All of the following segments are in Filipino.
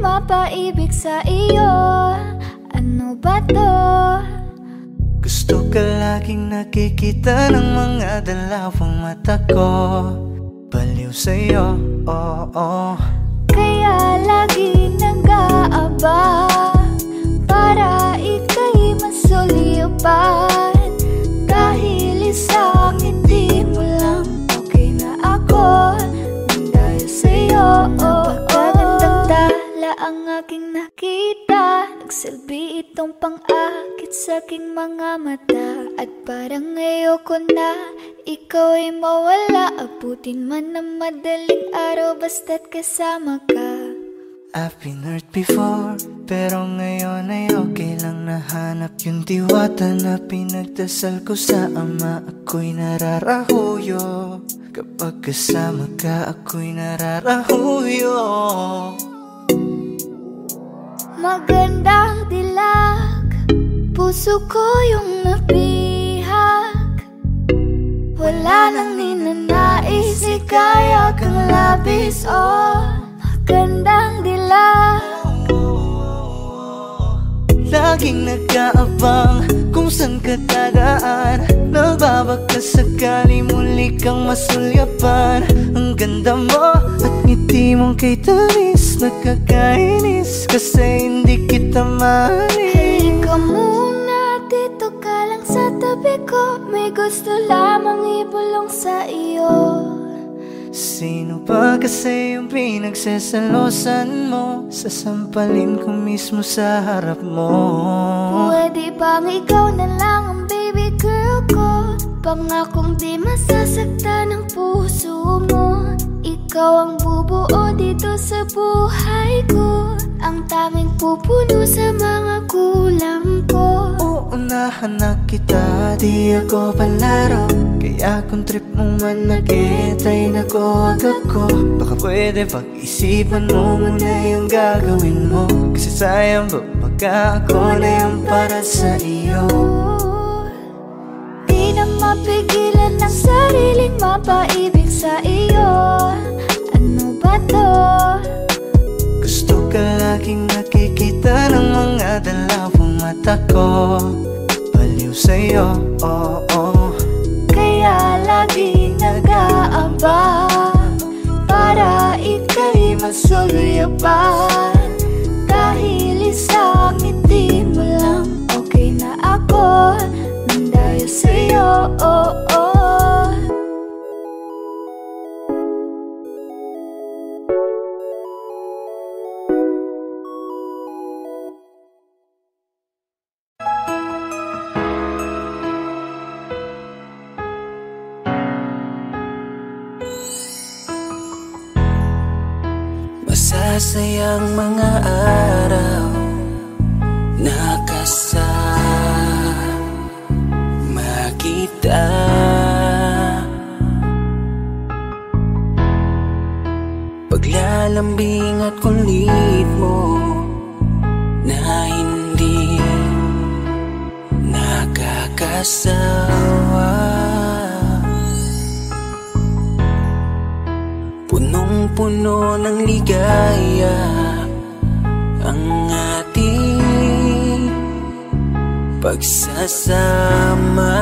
mapaibig sa iyo. Ano ba to? Gusto ka laging nakikita ng mga dalawang mata ko. Baliw sa'yo, oo. Kaya lagi nag-aabang para ika'y masulipan. Dahil isang hindi mo lang okay na ako nang dahil sa'yo. Napakagandang tala ang aking nakita. Nagsilbi itong pang-akit sa aking mga mata. At parang ayoko na ikaw ay mawala. Abutin man ng madaling araw basta't kasama ka. I've been hurt before, pero ngayon ay okay lang. Nahanap yung diwata na pinagdasal ko sa Ama. Ako'y nararahuyo kapag kasama ka, ako'y nararahuyo. Magandang dilag, puso ko yung napihag. Wala nang ninanais, ikaya kang labis. Oh, magandang dilag. Laging nag-aabang kung saan ka dadaan. Nagbabaka sakali muli kang masulyapan. Ang ganda mo at ngiti mong kay tamis. Nakakainis kasi hindi kita maalis. Halika muna, dito ka lang sa tabi ko. May gusto lamang ibulong sa iyo. Sino ba kasi yung pinagsasalosan mo? Sasampalin ko mismo sa harap mo. Pwede bang ikaw na lang ang baby girl ko? Pangakong di masasaktan ang puso mo. Ikaw ang bubuo dito sa buhay ko. Ang tanging pupuno sa mga kulang ko. Uunahan na kita, di ako palaro. Kaya kung trip mo man nag-etay na ko ako. Baka pwede pag-isipan mo muna yung gagawin mo. Kasi sayang ba baka ako na yung para sa iyo. Di na mapigilan ng sariling mapaibig sa iyo. Ano ba to? Gusto ka laging nakikita ng mga dalawang mata ko. Baliw sa'yo, oo. Kaya lagi nag-aabang para ika'y masulyapan. Dahil isang ngiti mo lang okay na ako nang dahil sa'yo, oo. Masasayang mga araw na kasama kita. Paglalambing at kulit mo na hindi nakakasawa. Punong-puno ng ligaya ang ating pagsasama.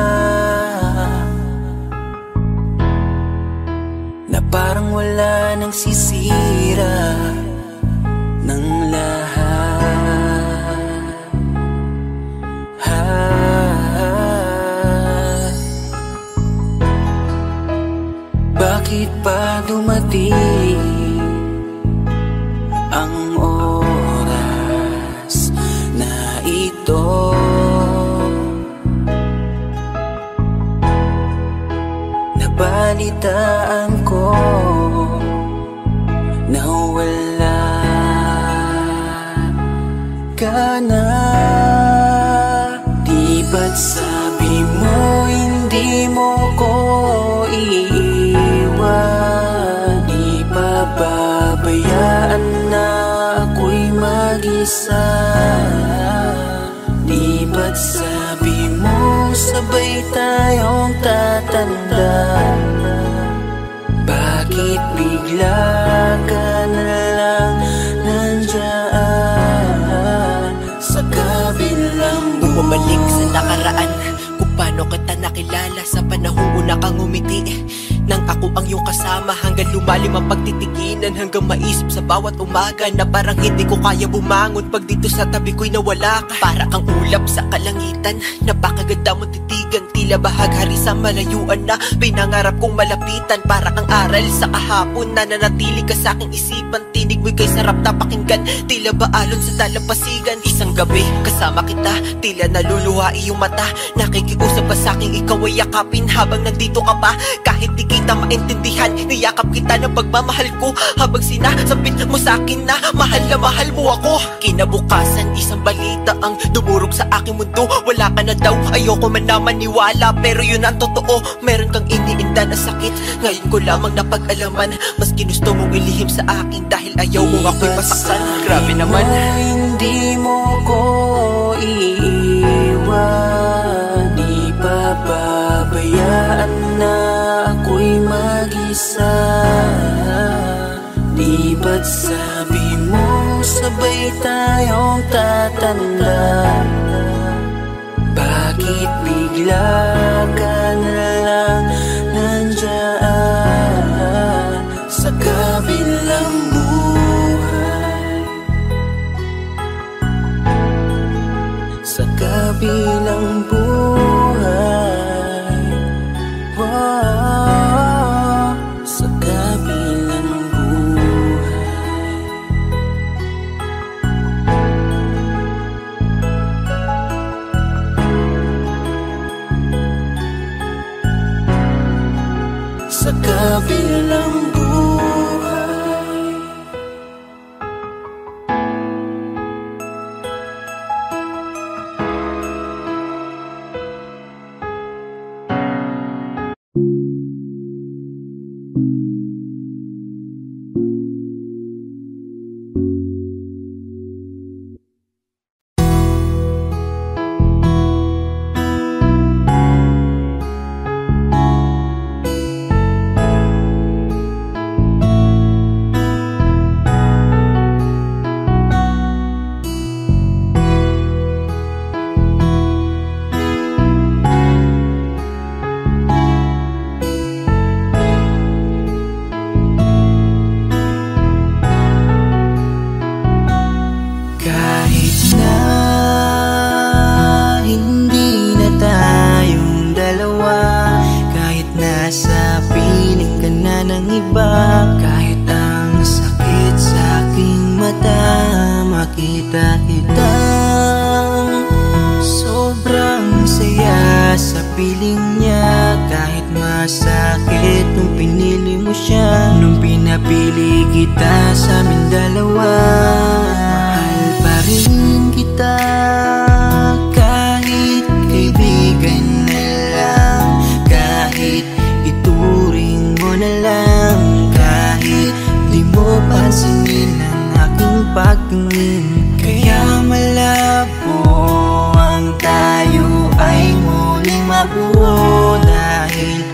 Na parang wala nang sisira ng lahat. Bakit pa dumating ang oras na ito? Nabalitaan ko na wala ka na. Di ba't sabi mo hindi mo ko iiwan? Di pa babayaan na ako'y mag-isa? Di ba't sabi mo sabay tayong tatanda? Bakit bigla ka na lang nandiyan? bumalik sa nakaraan, kung paano kita nakilala sa panahong una kang umiti. Nang ako ang iyong kasama, hanggang lumalim ang pagtitiginan, hanggang maisip sa bawat umaga na parang hindi ko kaya bumangon pag dito sa tabi ko'y nawala ka. Para kang ulap sa kalangitan, napakaganda mong titigan, tila bahaghari sa malayuan na pinangarap kong malapitan. Para kang aral sa kahapon na nanatili ka sa aking isipan, tinig mo'y kay sarap na pakinggan, tila baalon sa dalampasigan. Isang gabi kasama kita, tila naluluha iyong mata, nakikiusap ka sa aking ikaw ay yakapin habang nandito ka pa. Kahit di kita maintindihan, niyakap kita ng pagmamahal ko, habang sinasabit mo sa akin na mahal mo ako. Kinabukasan, isang balita ang dumurog sa aking mundo. Wala ka na daw, ayoko man na maniwala, pero yun ang totoo. Meron kang iniinda na sakit, ngayon ko lamang napag-alaman. Mas ginusto mong ilihim sa akin dahil ayaw mong ako'y masaktan. Grabe naman. Hindi mo ko iiwan, di papabayaan na ako'y mag-isa. Di ba't sabi mo sabay tayong tatanda? Bakit bigla ka na lang nandyan sa kabilang buhay? Sa kabilang buhay, wow, sa kabilang buhay. Sa kabilang buhay. Makita kita, sobrang saya sa piling niya. Kahit masakit nung pinili mo siya, nung pinapili kita sa amin dalawa, mahal pa rin kita. Kahit kaibigan na lang, kahit ituring mo na lang, kahit di mo pansinin ang aking pagtingin. Kaya malabo ang tayo ay muling mabuo, dahil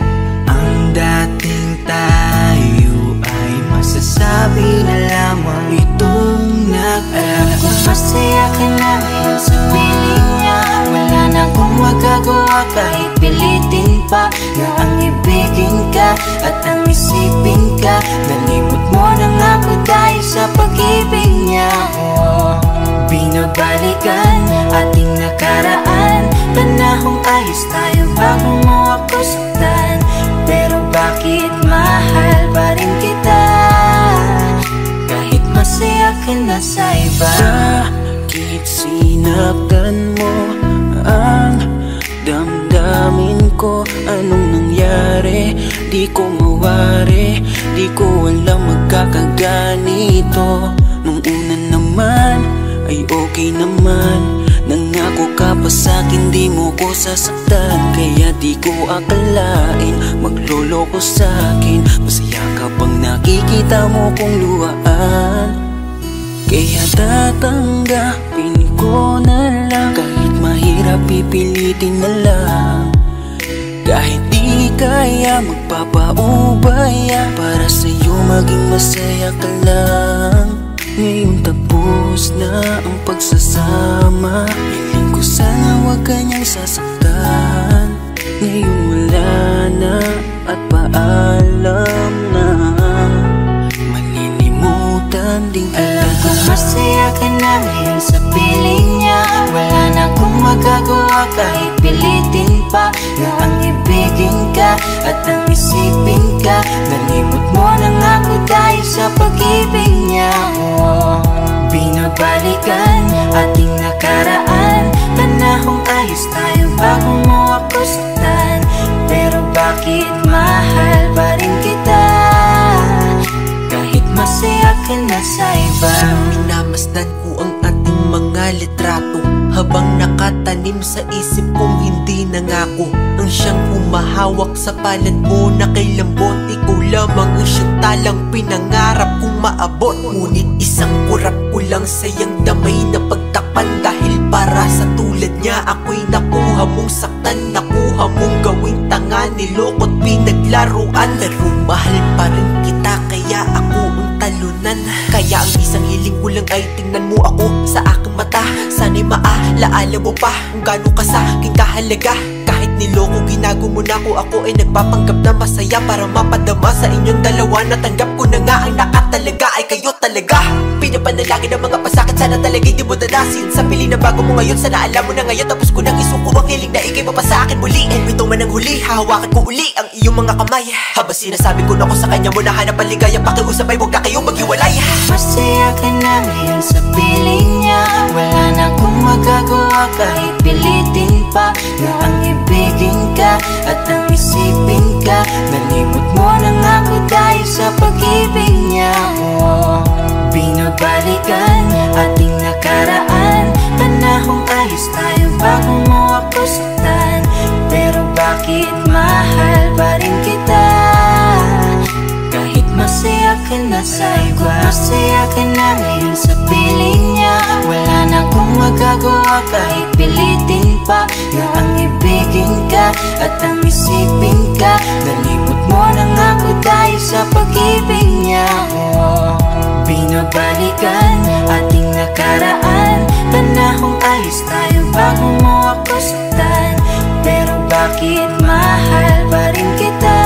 ang dating tayo ay masasabi na lamang itong alam ko masaya ka na ngayon sa piling niya. Wala na akong magagawa kahit pilitin pa na ang ibigin ka at ang isipin ka. Nalimot mo na nga ako dahil sa pag-ibig niya. Binabalikan ating nakaraan, panahong ayos tayo bago mo ako saktan. Pero bakit mahal pa rin kita kahit masaya ka na sa iba? Bakit sinaktan mo ang damdamin ko? Anong nangyari? Di ko mawari, di ko alam magkakaganito. Nung una naman ay okay naman, nangako ka pa sa'kin di mo ko sasaktan. Kaya di ko akalain magloloko sa'kin. Masaya ka bang nakikita mo kong luhaan? Kaya tatanggapin ko na lang, kahit mahirap pipilitin na lang. Kahit di kaya magpapaubaya, para sa'yo maging masaya ka lang. Ngayon tapos na ang pagsasama, hiling ko sana huwag kanyang sasaktan. Ngayong wala na at paalam na, malilimutan ding alam ko masaya ka na ngayon sa piling niya. Wala na akong magagawa kahit pilitin pa na ang ibigin ka at ang isipin ka. Nalimot mo na nga ako dahil sa pag-ibig niya. Binabalikan ating nakaraan, panahong ayos tayo bago mo ako saktan. Pero bakit mahal pa rin kita kahit masaya ka na sa iba? Minamasdan ko ang ating mga litrato habang nakatanim sa isip kong hindi nangako. Ang siyang humahawak sa palad mo na kay lambot. Ikaw lamang ang siyang talang pinangarap kong maabot. Ngunit isang kurap ko lang sayang damay na pagtakpan. Dahil para sa tulad niya ako'y nakuha mong saktan, nakuha mong gawing tanga, nilokot pinaglaruan. Pero mahal pa rin kita kaya ako ang talunan. Kaya ang isang hiling ko lang ay tingnan mo ako sa aking mata. Sana'y maalaala mo pa kung gaano ka sa aking kahalaga. Kahit niloko ginago mo na ako ay nagpapanggap na masaya para mapadama sa inyong dalawa. Natanggap ko na nga ang nakatalaga ay kayo talaga. Pinapanalangin ang mga pasakit, sana talaga hindi mo dadasin. Sa piling na bago mo ngayon, sana alam mo na ngayon. Tapos ko nang isuko ang hiling na ikay pa sa akin muli. Kung ito man ang huli, hahawakan ko uli ang iyong mga kamay. Habang sinasabi ko na ko sa kanya mo na hanap ang ligaya, pakiusap ay huwag na kayong maghiwalay. Masaya ka na ngayon sa piling niya. Wala na akong magagawa kahit pilitin pa na ang ibigin ka at ang isipin ka. Nalimot mo na nga ako dahil sa pag-ibig niya. Binabalikan ating nakaraan, panahong ayos tayo bago mo ako saktan. Pero bakit mahal pa rin kita kahit masaya ka na sa iba? Masaya ka na ngayon sa piling niya. Wala na akong magagawa kahit pilitin pa na ang ibigin ka at ang isipin ka. Nalimot mo na nga ako dahil sa pag-ibig niya. Binabalikan ating nakaraan, panahong ayos tayo bago mo ako saktan. Pero bakit mahal pa rin kita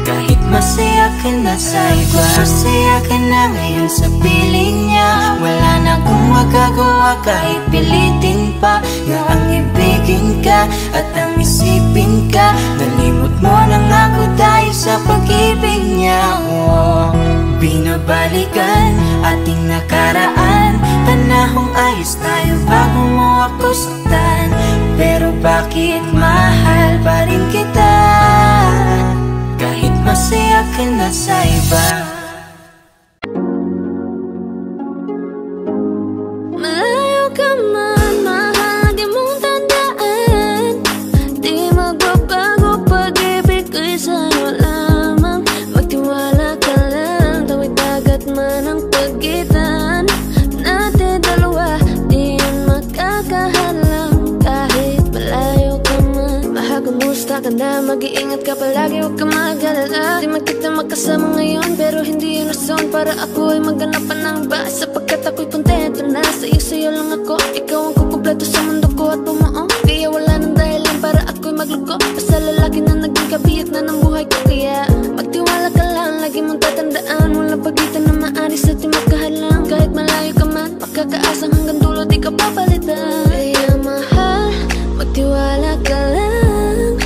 kahit masaya ka na sa iba? Masaya ka na ngayon sa piling niya. Wala na akong magagawa kahit pilitin pa na ang ibigin ka at ang isipin ka. Nalimot mo na nga ako dahil sa pag-ibig niya. Binabalikan ating nakaraan, panahong ayos tayo bago mo ako saktan. Pero bakit mahal pa rin kita kahit masaya ka na sa iba? Malayo ka man, mahal, di mong tandaan. Di magbabago pag-ibig ko'y sa'yo lamang. Magtiwala ka lang, tawid dagat man ang pagitan natin dalawa, di yun makakahalang. Kahit malayo ka man, mahal, kumusta ka na? Mag-iingat ka palagi, huwag ka mag-alala. Di man kita magkasama ngayon, pero hindi yun rason para ako ay magganapan ng iba. Sapagkat ako'y kontento na sa'yo lang ako. Ikaw ang kukumpleto sa mundo ko at bumuo. Kaya wala nang dahilan para ako'y magluko. Basta lalaki na naging kabiyak na ng buhay ko. Kaya magtiwala ka lang, lagi mong tatandaan. Walang pagitan na maaris at di magkahalang. Kahit malayo ka man, makakaasang hanggang dulo di ka papalitan. Kaya mahal, magtiwala ka lang.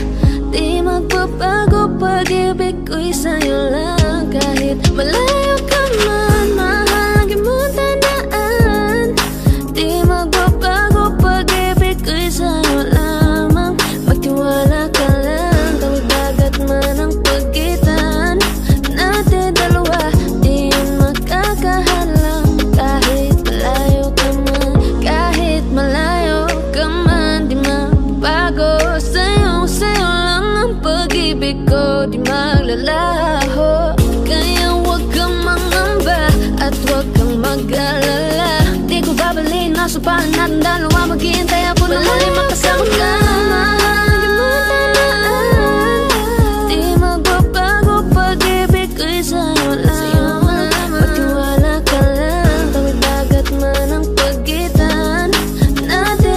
Di magbabago pag-ibig ko'y sa'yo lang. Kahit malayo ka man, mahal, lagi mong tandaan. Di magbabago pag-ibig ko'y sa'yo lamang. Magtiwala ka lang, tawid dagat man ang pagitan natin dalawa, di yun makakahalang. Kahit malayo ka man, kahit malayo ka man, di magbabago. Sa'yo lang ang pag-ibig ko, di maglalaho. Kaya huwag kang mangamba at huwag kang mag-alala. Di ko babalin, nasa palan natin dalawa. Maghihintay ako na muli makasama ka. Di mo tandaan, di magbabago pag-ibig ko'y sa'yo lamang. Magtiwala ka lang, tawid dagat man ang pagitan natin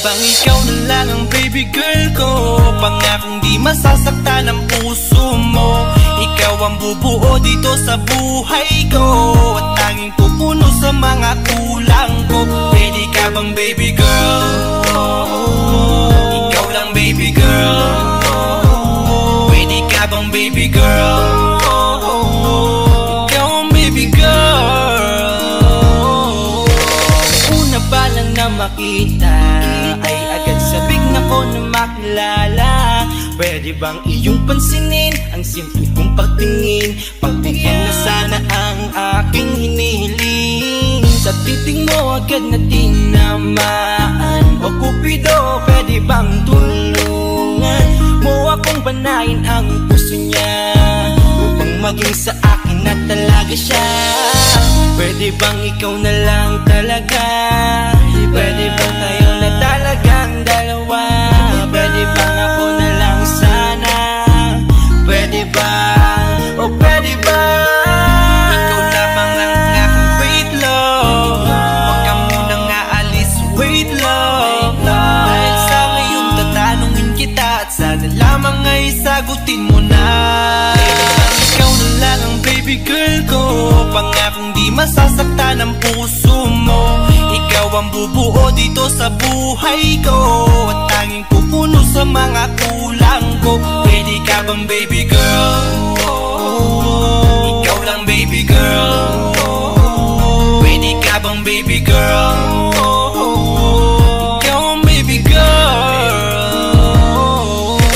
bang ikaw na lang ang baby girl ko? Pangakong di masasaktan ang puso mo. Ikaw ang bubuo dito sa buhay ko, at tanging pupuno sa mga kulang ko. Pwede ka bang baby girl? Ikaw lang baby girl. Pwede ka bang baby girl? Ikaw ang baby girl. Una pa lang na makita ay agad sabik na ko na makilala. Pwede bang iyong pansinin ang simple kong pagtingin? Pagbigyan na sana ang aking hinihiling. Sa titing mo agad na tinamaan. O Cupido, pwede bang tulungan mo akong banayin ang puso niya, upang maging sa akin na talaga siya? Pwede bang ikaw na lang talaga? Pwede bang tayo na talagang dalawa? Pwede bang ako na lang sana? Pwede ba? O pwede ba? Ikaw lamang ang aking great love. Huwag ka munang aalis, wait love. Dahil sa ngayon tatanungin kita, at sana lamang ay sagutin mo na. Ikaw na lang ang baby girl ko, pangakong di masasaktan ang puso mo. Ikaw ang bubuo dito sa buhay ko, at tanging pupuno sa mga kulang ko. Pwede ka bang baby girl? Ikaw lang baby girl. Pwede ka bang baby girl? Ikaw ang baby girl.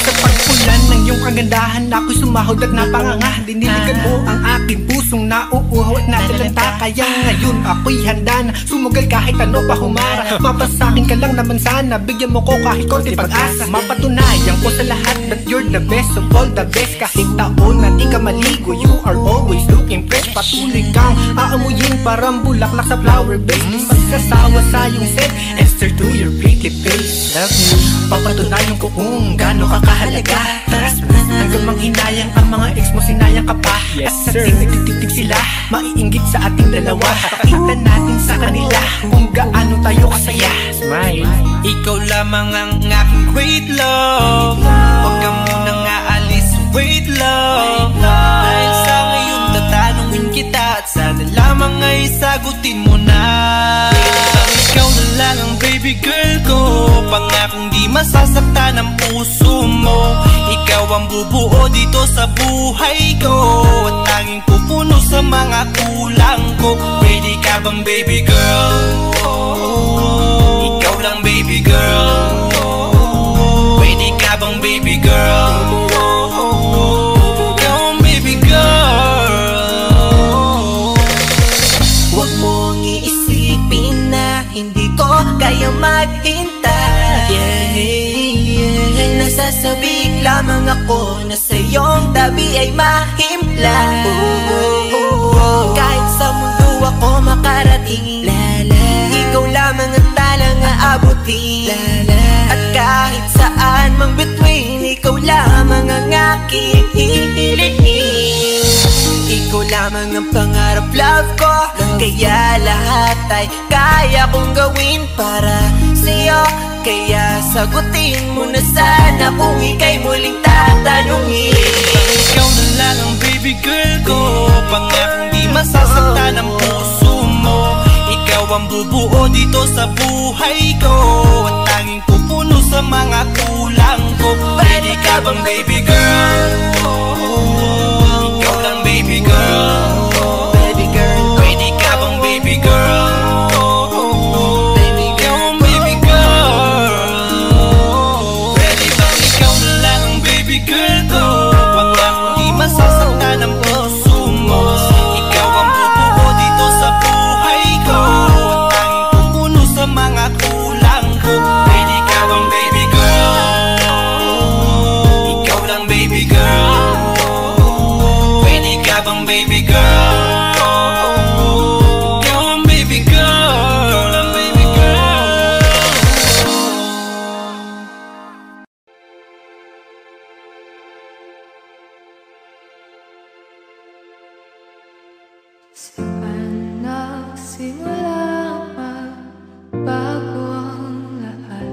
Sa pagpulan ng iyong kagandahan, ako'y sumahod at napanganga. Diniligan mo ang aking pusong nauuhaw at natalanta. Kaya ngayon ako'y handa na sumugal kahit ano pa humara. Mapasakin ka lang naman sana, bigyan mo ko kahit konti pag-asa. Mapatunayan ko sa lahat that you're the best of all the best. Kahit taon na di ka maligo, you are always looking fresh. Patuloy kang aamuyin parang bulaklak sa flower base. Di magsasawa sa iyong set and stare to your pretty face. Love you, papatunayan ko kung gaano ka kahalaga. Hanggang manghinayang ang mga ex mo, sinayang ka pa. Yes sir, at nagtitig sila, maiinggit sa ating dalawa. Pakita natin sa kanila kung gaano tayo kasaya. Smile. Ikaw lamang ang aking great love. Huwag ka munang aalis, wait love. Dahil sa ngayon tatanungin kita, at sana lamang ay sagutin mo na. Ikaw na lang ang baby girl ko, pangakong di masasaktan ang puso mo. Ikaw ang bubuo dito sa buhay ko, at tanging pupuno sa mga kulang ko. Pwede ka bang baby girl? Ikaw lang baby girl. Pwede ka bang baby girl? Ikaw ang baby girl. Huwag mong iisipin na hindi ko kaya maghintay. Nasasabik lamang ako na sa iyong tabi ay mahimpla. Kahit sa mundo ako makarating, ikaw lamang ang talang aabutin. At kahit saan mang between, ikaw lamang ang aking hihilihin. Ikaw lamang ang pangarap love ko, kaya lahat ay kaya kong gawin para sa'yo. Kaya sagutin mo na sana kung ika'y muling tatanungin. Ikaw na lang ang baby girl ko, pangakong di masasaktan ang puso mo. Ikaw ang bubuo dito sa buhay ko, at tanging pupuno sa mga kulang ko. Pwede ka bang baby girl? Ikaw lang baby girl. Baby girl. Pwede ka bang baby girl? Masasaktan ang puso mo. Ikaw ang bubuo dito sa buhay ko, at tanging pupuno sa mga kulang ko. Pwede ka bang baby girl? Ikaw lang baby girl. Pwede ka bang baby girl? Ikaw ang baby girl. Ikaw lang baby girl. Nagsimula bago ang lahat.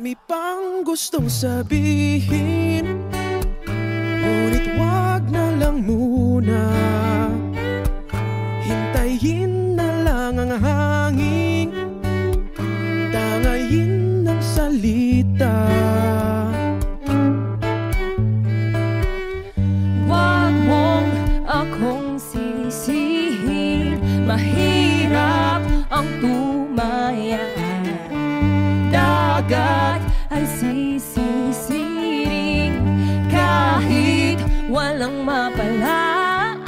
Marami pang gustong sabihin, ngunit wag na lang muna. Hintayin na lang ang hangin, tangayin ng salita. Wag mong akong sisihin, mahirap ang tumaya. Dagat ay sisisiring kahit walang mapalaan.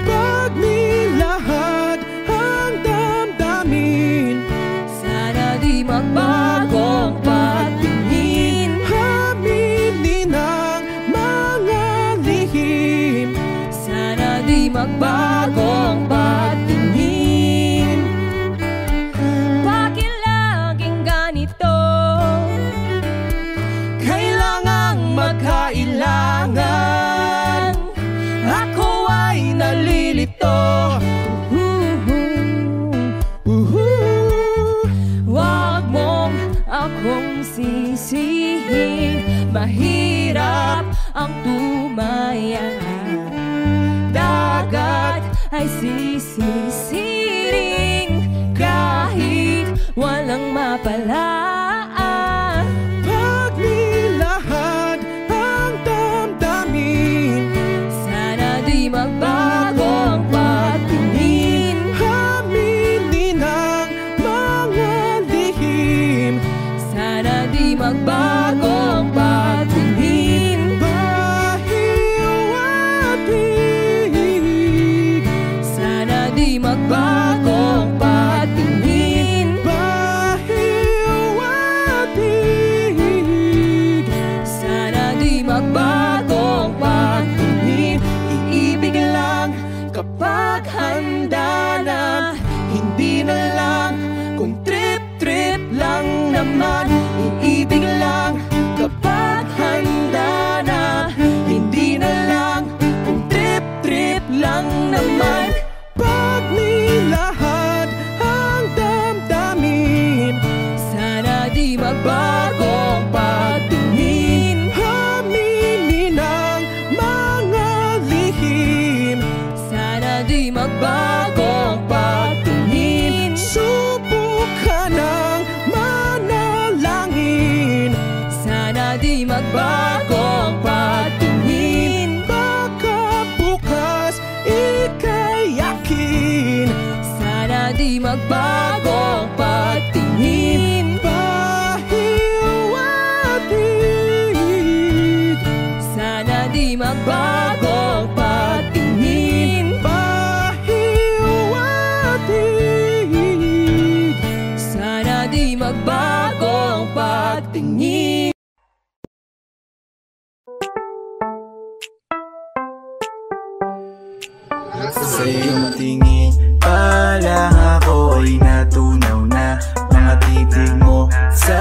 Pag nilahad ang damdamin, sana di magbagong patingin. aminin ang mga lihim, Sana di magbagong patingin. Bakit laging ganito? kailangang magkailangan. Ako ay nalilito. Wag mong akong sisihin, mahirap ang tumaya. Dagat ay sisisiring kahit walang mapalaan. Pag nilahad ang damdamin, Sana di magbagong patingin. aminin ang mga lihim, Sana di magbagong patingin. pahiwatig, Sana di magbagong patingin. pahiwatig. Sana di magbagong patingin. Iibig lang kapag handa na, hindi na lang kung trip-trip lang naman. Iibig lang kapag handa na, hindi na lang kung trip-trip lang naman. Pag nilahad ang damdamin, Sana di magbagong patingin. aminin ang mga lihim, Sana di magbagong patingin. subukan ng manalangin. Sana di magbagong patingin. Baka bukas ika'y yakin, Sana di magbagong patingin. pahiwatig, Sana di magbagong patingin. pahiwatig. Sana di magbagong patingin. Sa iyong tingin pa lang ako ay natunaw na. Mga titig mo sa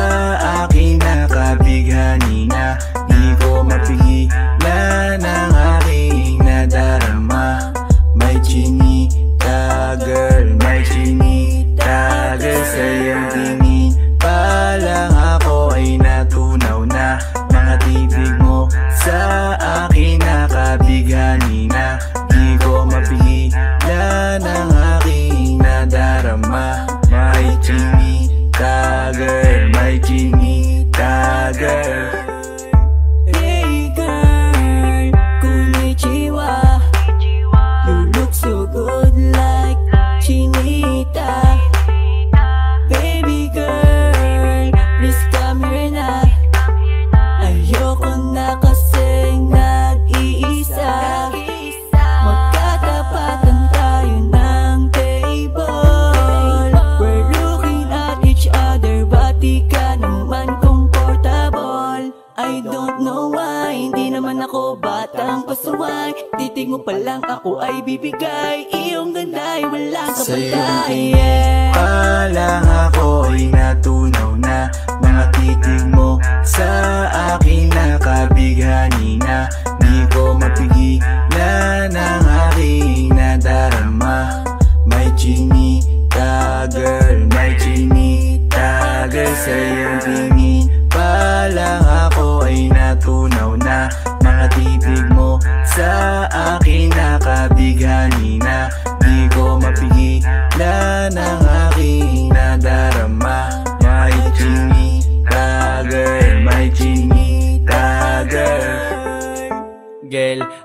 akin nakabighani na. Di ko mapigilan ang aking nadarama. May chinita girl, may chinita girl. Sa iyong tingin pa lang ako ay natunaw na. Mga titig mo sa akin nakabighani na. Di ko mapigilan ang aking nadarama. May chinita girl, may chinita girl. Hey girl, konnichiwa. You look so good like Chinita. Baby girl, please come here na. Ayoko na kasing nag-iisa. Magkatapatan tayo ng table. We're looking at each other, but di ka naman comfortable. I don't know why, hindi naman ako batang pasuway. Titig mo pa lang ako ay bibigay. Iyong ganda ay walang Sa iyong kapatay. tingin pa lang ako ay natunaw na. Mga titig mo sa akin nakabighani na. Di ko mapigilan ang aking nadarama. May chinita girl, may chinita girl. Sa iyong tingin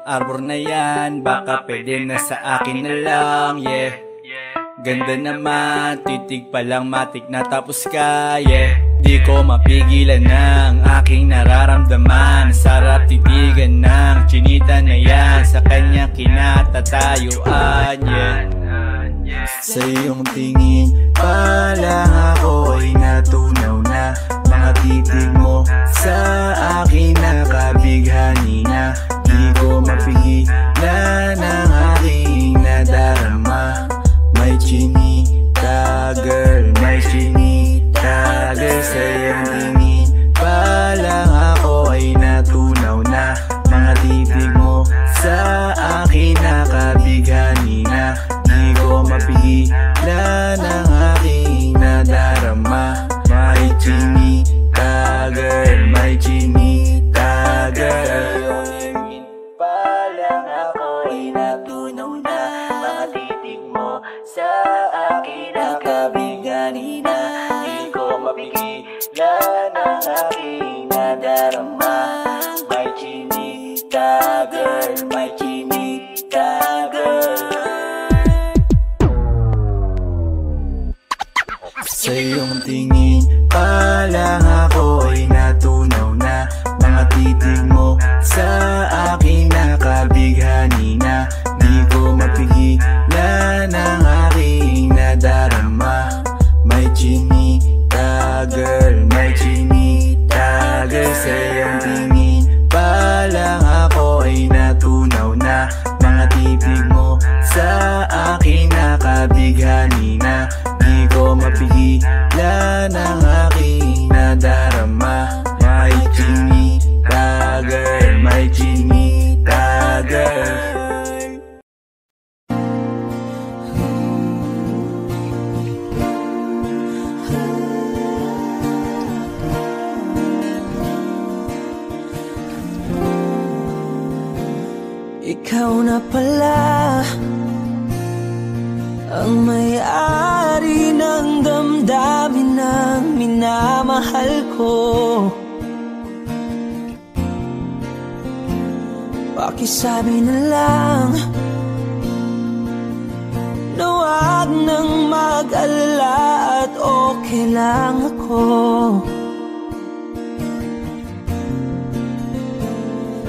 arbor na yan, baka pwede na sa akin na lang, yeah. Ganda naman, titig pa lang matik na tapos ka, yeah. Di ko mapigilan ng aking nararamdaman. Sarap titigan ng chinita na yan, sa kanya kinatatayuan, yeah. Sa iyong tingin pa lang ako ay natunaw na. Mga titig mo sa akin nakabighani na. Di ko mapigilan ng aking nadarama. May chinita girl, may chinita girl. Sa iyong tingin pa lang ako ay natunaw na. Mga titig mo sa akin nakabighani na. Di ko mapigilan ng aking nadarama. May chinita girl, may chinita girl. Pa lang ako ay natunaw na. Mga titig mo sa akin nakabighani na. Di ko mapigilan ng aking nadarama. May chinita girl, may chinita girl. Sa iyong tingin pa lang ako ay natunaw na. Mga titig mo sa akin nakabighani na. Di ko mapigilan ng aking nadarama. May chinita girl, may chinita girl. Sa iyong tingin pa lang ako ay natunaw na. Mga titig mo sa akin nakabighani na. Di ko mapigilan ng aking nadarama. May chinita girl, may chinita girl. Ikaw na pala ang may-ari ng damdamin ng minamahal ko. Pakisabi na lang na wag nang mag-alala at okay lang ako.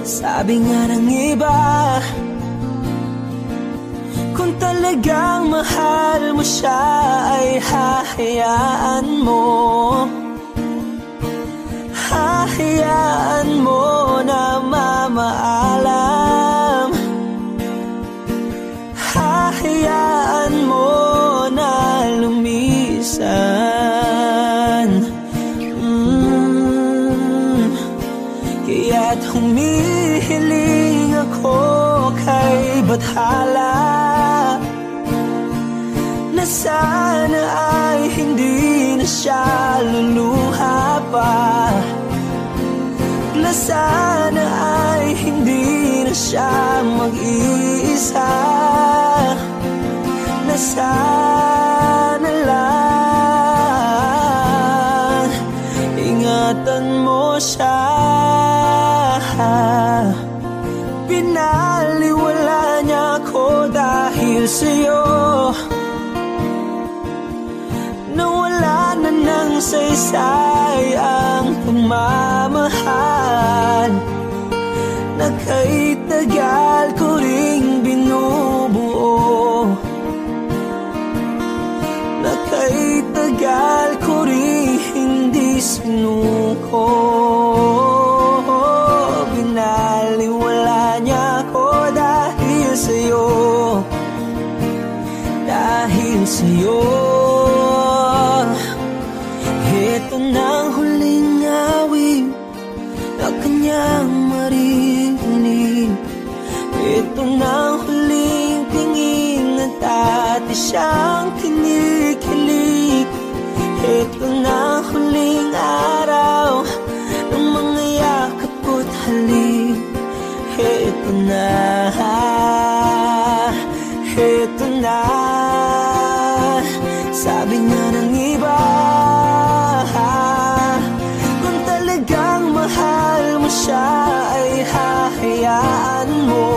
Sabi nga ng iba, kung talagang mahal mo siya ay hahayaan mo. Hahayaan mo na mamaalam. Hahayaan mo na lumisan. Kaya't humihiling ako kay Bathala na sana ay hindi na siya luluha pa. Na sana ay hindi na siya mag-iisa. Na sana lang ingatan mo siya. Pinaliwala niya ako dahil sa'yo. Nawala na ng saysay ang pagmamahal na kay tagal ko ring binubuo. Na kay tagal ko ring hindi sinuko. Binaliwala niya ako dahil sa'yo. Dahil sa'yo. Ito na ang huling awit na kanyang marinig. Ito na ang huling tingin at dati siyang kinikilig. Ito na ang huling araw ng mga yakap ko't halik. Ito na, ito na. Sabi nga ng iba, kung talagang mahal mo siya ay hahayaan mo.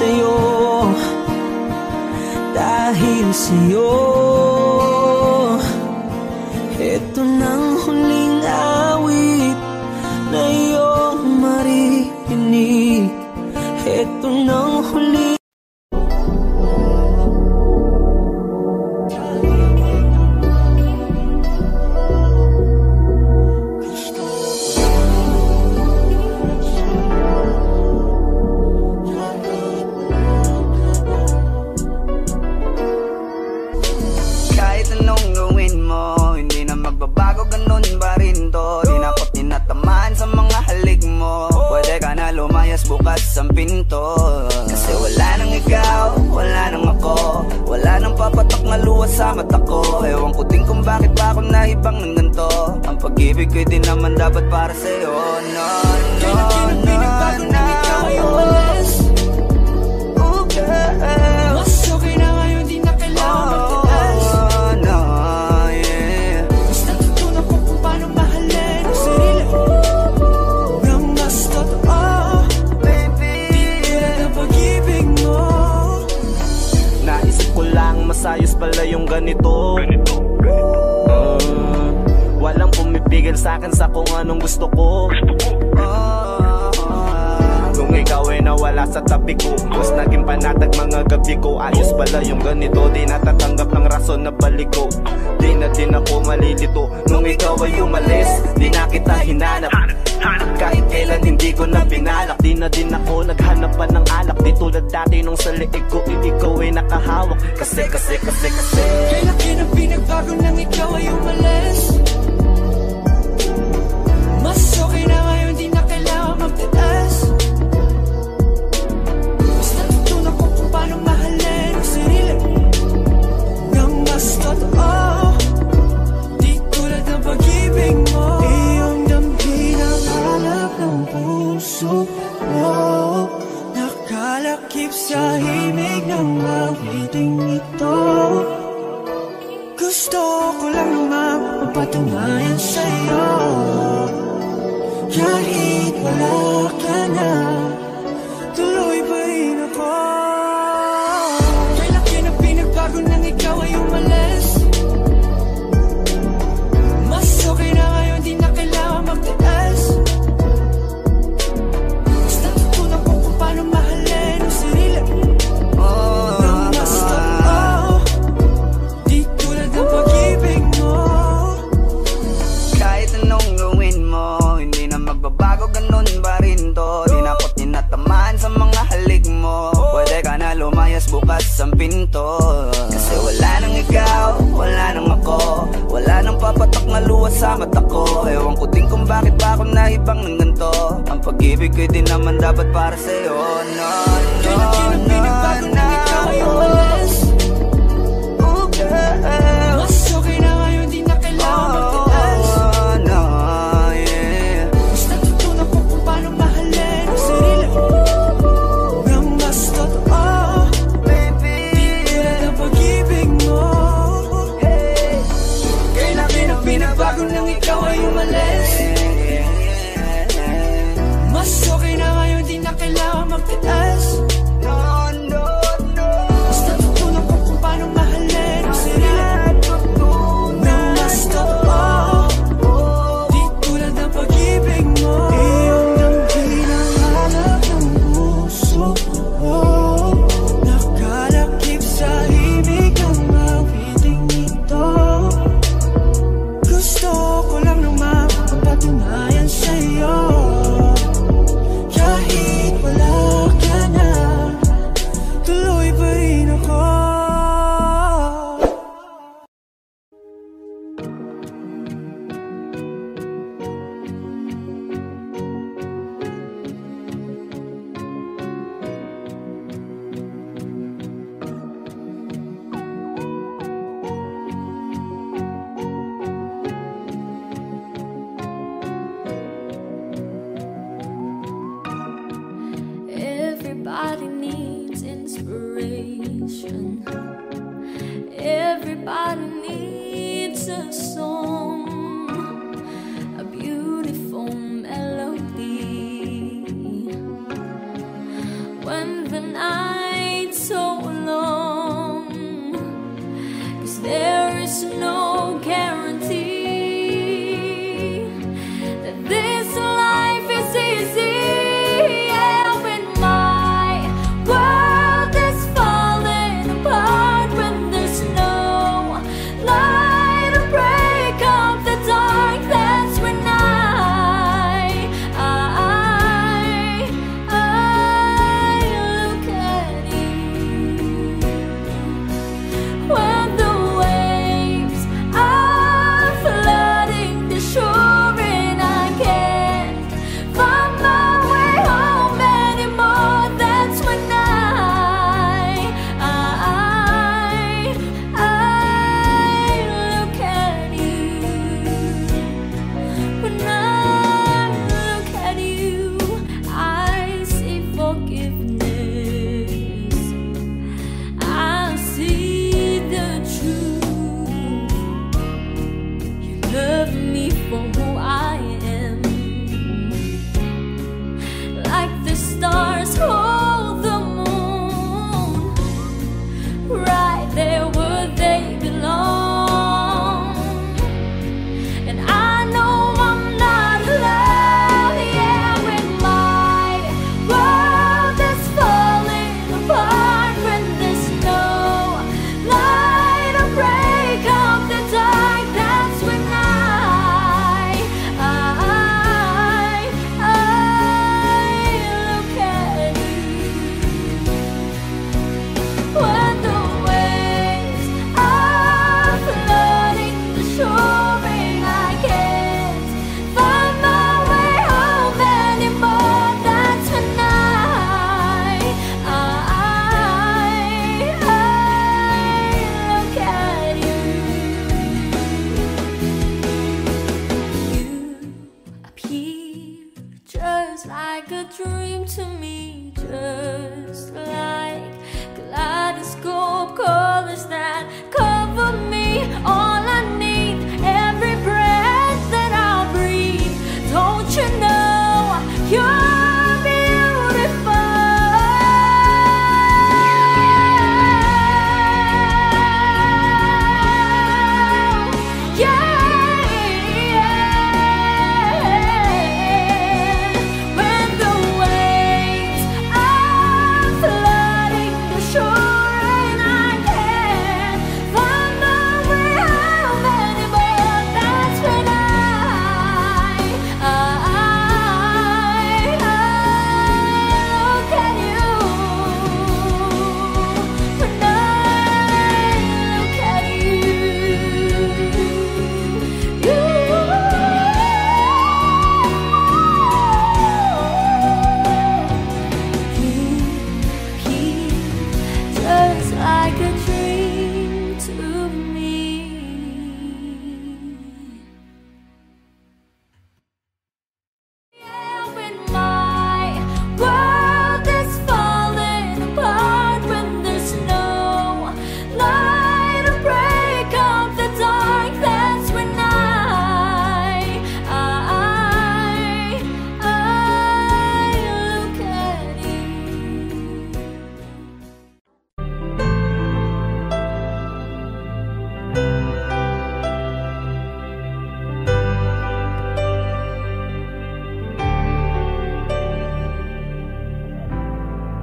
sa'yo, dahil sa'yo. Ito nang huling awit na iyong maririnig. Ito nang huling bukas ang pinto. Kasi wala nang ikaw, wala nang ako, wala nang papatok na luwas sa mata ko. Ewan ko din kung bakit ba ako naibang ng ganito. Ang pag-ibig ko'y di naman dapat para sa'yo. No, no, no, no. Ikaw ay umalis. Oh girl, mas okay na ngayon, di na kailangan magtigas. Oh no, yeah. Mas natutunan ko kung paano mahalin ang sarili ng mas totoo. Masayos pala yung ganito. Walang pumipigil sa'kin sa kung anong gusto ko. Nung ikaw ay nawala sa tabi ko, mas naging panatag mga gabi ko. Ayos pala yung ganito, di natatanggap ng rason na balik ko. Di na din ako malilito. Nung ikaw ay umalis, di na kita hinanap. Kahit kailan hindi ko na binalak. Di na din ako naghanap pa ng alak. Di tulad dati nung sa liig ko, ikaw ay nakahawak. Kasi kailan na pinagbago nang ikaw ay umalis. Mas okay na ngayon, di na kailangan magtitas. Mas natutunan ko kung paano mahalin ang sarili ng mas totoo. Di tulad ng pag-ibig mo. Iyong damhin ang hanap ng puso mo. Nakalakip sa himig ng awiting ito. Gusto ko lang naman mapatunayan sa'yo, kahit wala ka na, tuloy pa rin ako. Kailan na pinagbago nang ikaw ay umalis. Mas okay na ngayon, di na kailangan magtitas. Mas natutunan ko kung paano mahalin ang sarili ng mas totoo. Di tulad ng pag-ibig mo. Kahit anong gawin mo, hindi na magbabago, ganun pa rin to. Di na ako't tinatamaan sa mga halik mo. Pwede ka na lumayas, bukas ang pinto. Kasi wala nang ikaw, wala nang ako, wala nang papatok na luwas sa mata ko. Ewan ko din kung bakit ba ako naibang ng ganito. Ang pag-ibig ko'y di naman dapat para sa'yo. No, no, no, no. Ikaw ay umalis. Oh girl, mas okay na ngayon, di na kailangan magtitas. oh no, yeah. Mas natutunan ko kung paano mahalin ang sarili ng mas totoo. Di tulad ng pag-ibig mo. Kailan na pinagbago nang ikaw ay umalis. Mas okay na ngayon, di na kailangan magtitas. No, no, no. Mas natutunan ko kung paano mahalin ang sarili ng mas totoo. Di tulad ng pag-ibig mo. Iyong damhin ang hanap ng puso ko. Nakalakip sa himig ng awiting ito. Gusto ko lang naman mapatunayan sa'yo, kahit wala ka na, tuloy pa rin ako. Everybody needs inspiration. Everybody needs a song, a beautiful melody. When the night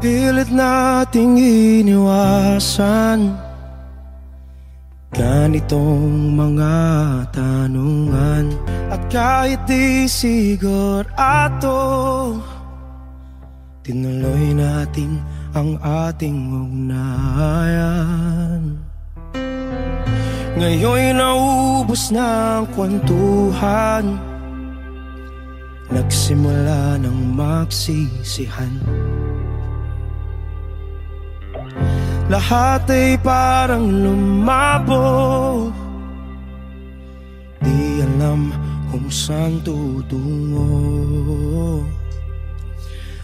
pilit nating iniwasan ganitong mga tanungan. At kahit di sigurado, tinuloy natin ang ating ugnayan. Ngayon'y naubos na ang kwentuhan, nagsimula ng magsisihan. Lahat ay parang lumabo, di alam kung saan tutungo.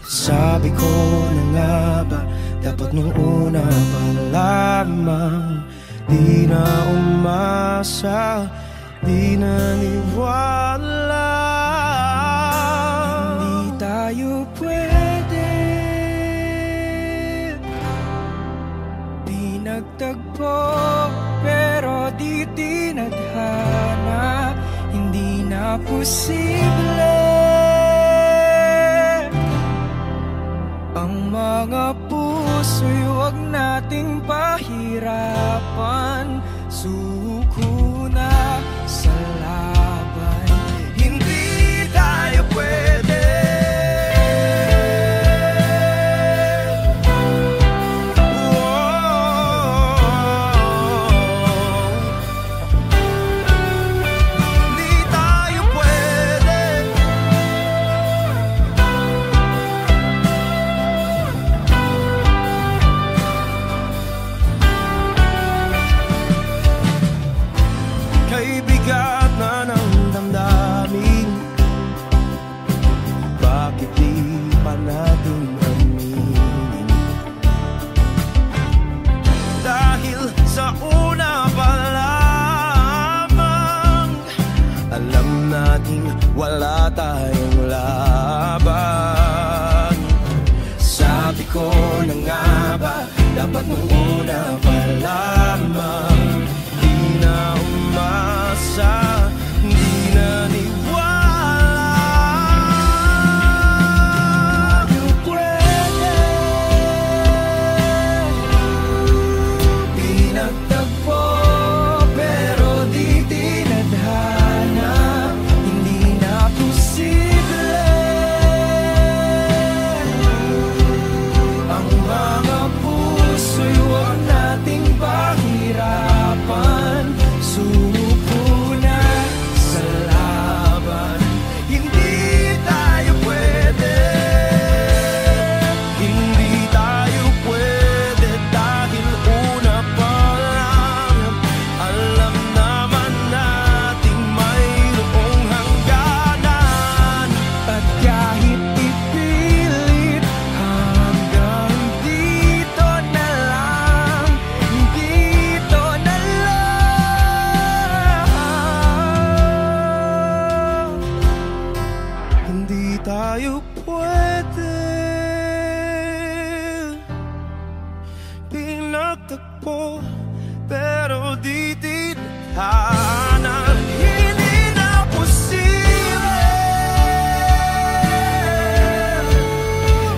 Sabi ko na nga ba, dapat nung una pa lamang, di na umasa, di naniwala. Hindi tayo pwede, di nagtagpo, pero di tinadhana. Hindi na posible ang mga puso'y huwag nating pahirapan. Suko na sa laban, hindi tayo pwede. Wala tayong laban. Sabi ko na nga ba, dapat nung una pa lamang, di na umasa, di na niwala. Tayo pwede, di nagtagpo, pero di tinadhana. Ang mga puso'y huwag nating pahirapan. Suko na sa laban, hindi tayo pwede. Hindi tayo pwede dahil una pa lang, alam naman nating mayroong hangganan. At kahit ipilit hanggang dito na lang, dito na lang, hindi tayo pwede. Pinagtagpo pero di tinadhana. Hindi na posible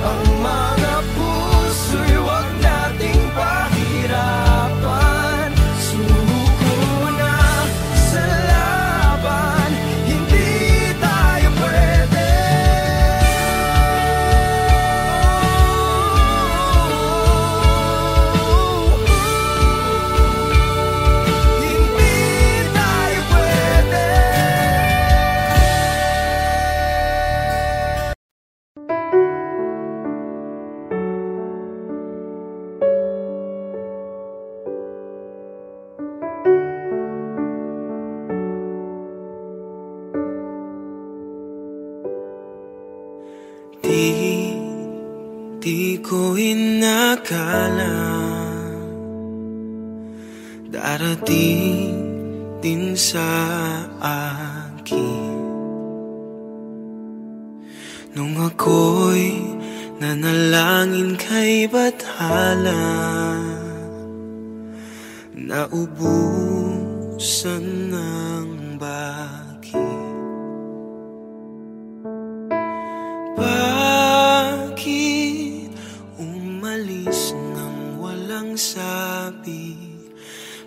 ang mga puso'y huwag nating pahirapan. Suko na sa laban, hindi tayo pwede. Hindi tayo pwede. Di ko inakala darating din sa akin nung ako'y nanalangin kay Bathala. Naubusan ng bakit. Bakit sabi,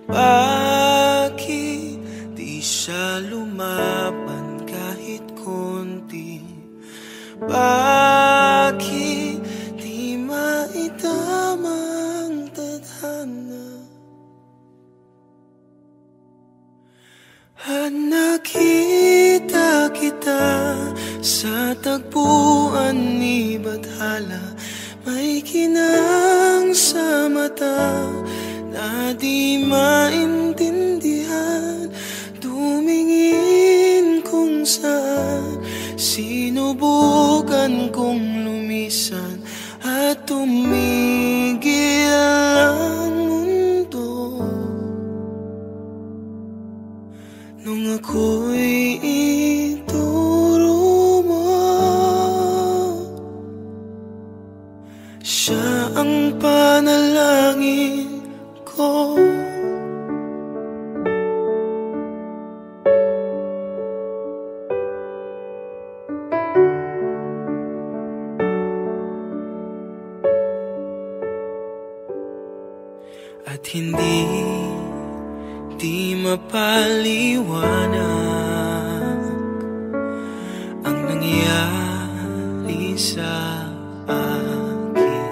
bakit di siya lumaban kahit konti? Bakit di maitamang tadhana? At nakita kita sa tagpuan ni Bathala, may kinang sa mata na di maintindihan. Tumingin kung saan, sinubukan kong lumisan at tumigil ang mundo. Nung ako'y ituro mo, siya ang panalangin ko. At hindi di mapaliwanag ang nangyari sa akin.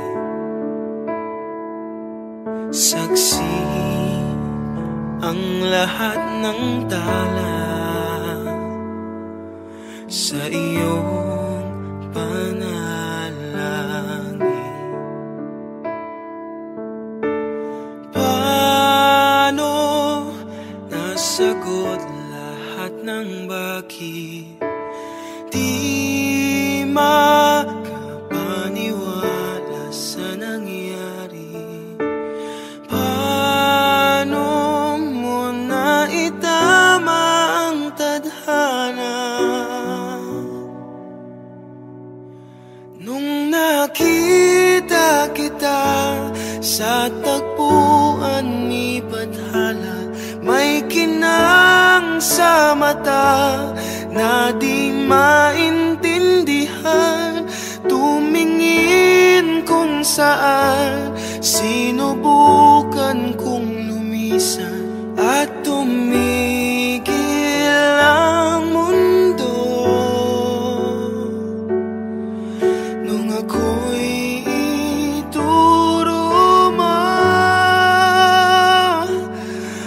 Saksi ang lahat ng tala sa iyong panalangin. Paano nasagot lahat ng bakit? Di makapaniwala sa nangyari. Paano mo naitama ang tadhana? Nung nakita kita sa tagpuan ni Bathala, may kinang sa mata na di maintindihan. Tumingin kung saan, sinubukan kong lumisan at tumigil ang mundo. Nung ako'y ituro mo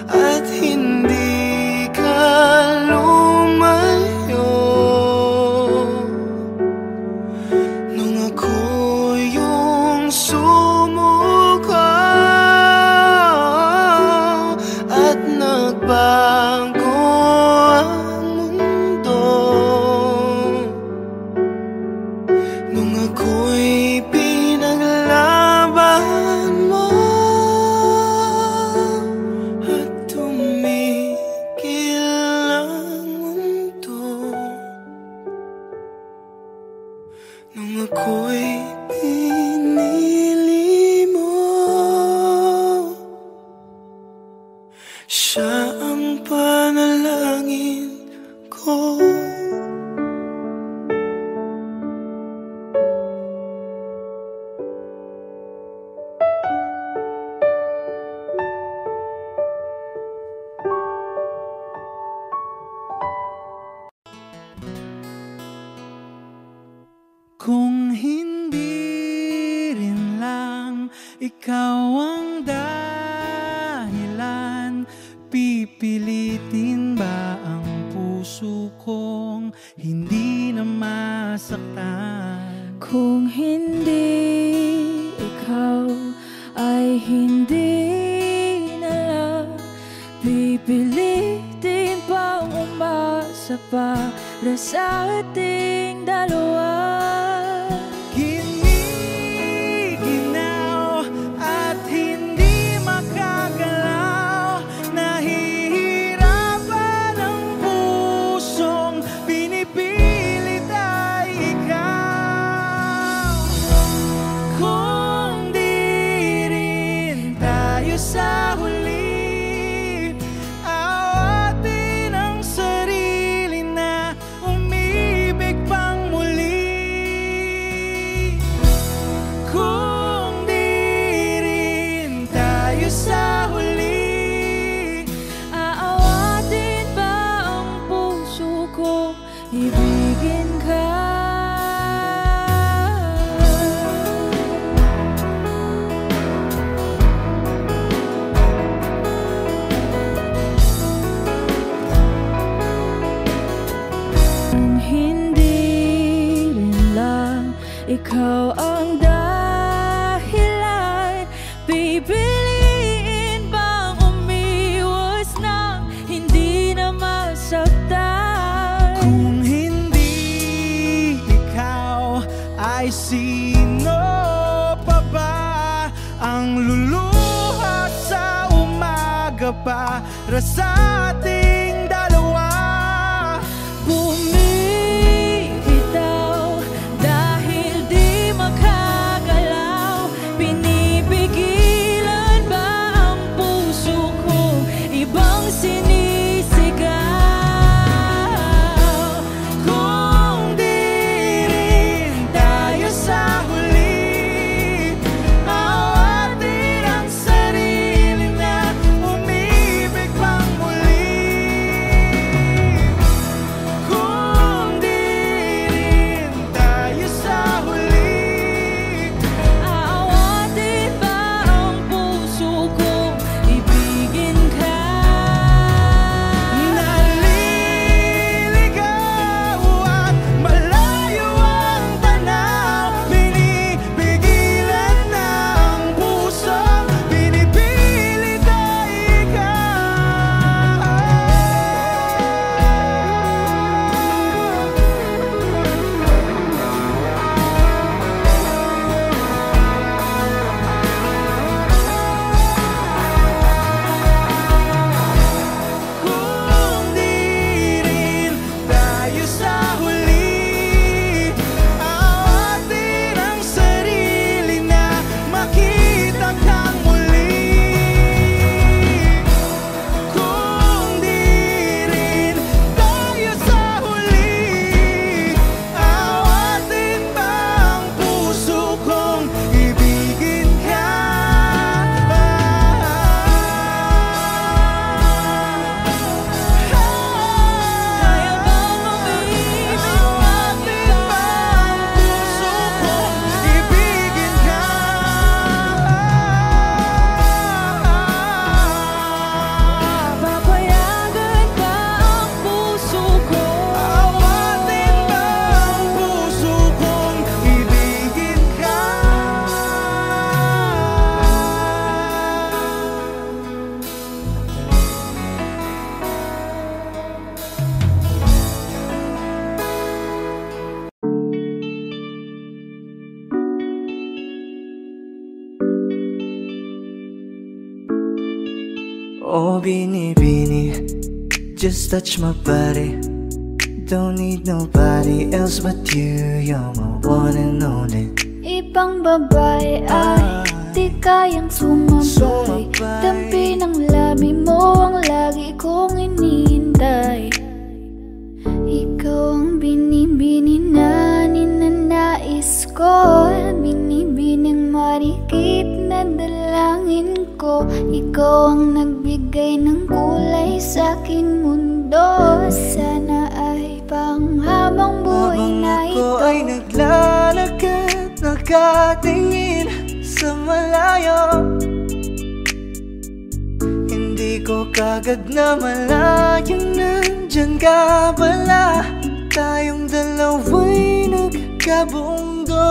at hindi ka lumayo, nung ako yung sumuko at nagbago ang mundo, nung ako'y pinaglaban mo at tumigil ang mundo, nung ako'y pinili mo, siya ang panalangin ko. Kung hindi rin lang ikaw ang dahilan, pipilitin ba ang puso kong hindi na masaktan? Kung hindi ikaw ay hindi na lang, pipilitin pang umasa para sa ating dalawa. Giniginaw at hindi makagalaw, nahihirapan ang pusong pinipilit ay ikaw. Kung di rin tayo sa huli, awatin ang sarili na umibig pang muli. Kung di rin tayo ka para sa ating dalawa. Bumibitaw dahil di makagalaw. Pinipigilan ba ang puso ko? Ibang sinisigaw. Kung di rin tayo sa huli, awatin ang sarili na umibig pang muli. Kung di rin tayo sa huli, Aawatin ba ang puso ko? Ibigin ka. naliligaw at malayo ang tanaw. Pinipigilan ng puso, pinipilit ay ikaw. Kung di rin tayo sa huli, awatin ang sarili na makita kang muli. Kung di rin tayo sa huli, awatin ba ang puso kong ibigin ka? Kaya bang umibig Awatin ba ang puso kong ibigin ka? Papayagan ba ang puso ko? Awatin ba ang puso kong ibigin ka? Oh, Bini, just touch my body. Don't need nobody else but you. You're my one and only. Ibang babae ay di kayang sumabay. Dampi ng labi mo ang lagi kong iniintay. Ikaw ang binibini na ninanais ko. Binibining marikit na dalangin ko. Ikaw ang nagbigay ng kulay sa aking mundo. Sana ay panghabang buhay na Habang ito. ako ay naglalakad, nakatingin sa malayo, hindi ko kagad na malayang nandyan ka pala. Tayong dalawa'y nagkabundo.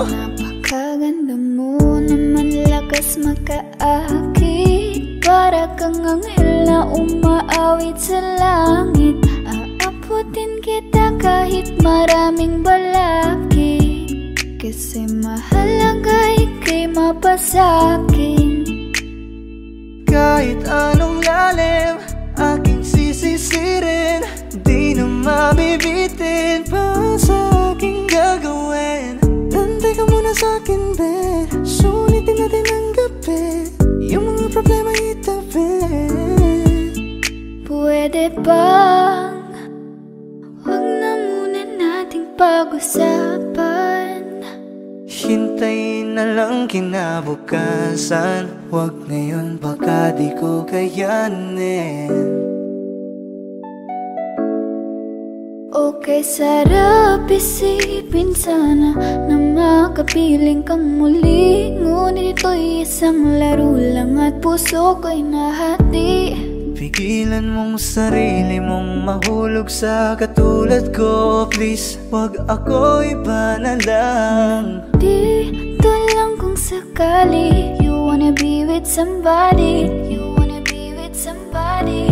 Napakaganda mo naman, lakas makaakit. Para kang anghel na umaawit sa langit. Aabutin kita kahit maraming balakid. Kasi mahalaga ika'y mapasakin. Kahit anong lalim, aking sisisirin. Di na mabibitin pa sa aking gagawin. Nantay ka muna sa'kin, be. Sulitin natin ang gabi. Yung mga problema itabi. Pwede bang huwag na muna nating pag-usapan? Hintayin na lang kinabukasan. Huwag ngayon, baka di ko kayanin. Okay, sarap isipin sana na makapiling kang muli. Ngunit ito'y isang laro lang at puso ko'y nahati. Pigilan mong sarili mong mahulog sa katulad ko. Please, wag ako, iba na lang. Dito lang kung sakali you wanna be with somebody. You wanna be with somebody.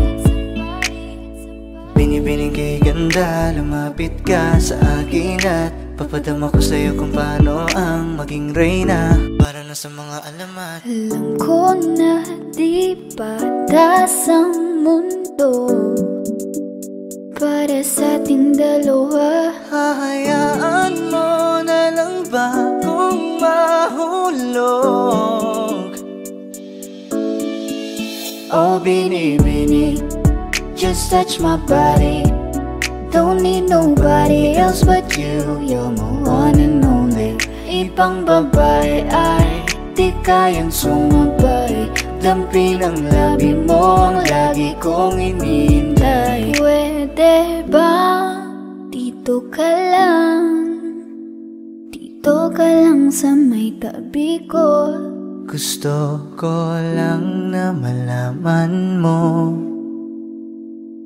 Binibining kay ganda, lumapit ka sa akin at papadama ko sa'yo kung paano ang maging reyna. Para na sa mga alamat. Alam ko na di patas ang mundo para sa ating dalawa. Hahayaan mo na lang ba kung mahulog? Oh, bini-bini, just touch my body. Don't need nobody else but you. You're my one and only. Ibang babae ay di kayang sumabay. Dampi ng labi mo ang lagi kong inihintay. Pwede ba dito ka lang? Dito ka lang sa may tabi ko. Gusto ko lang na malaman mo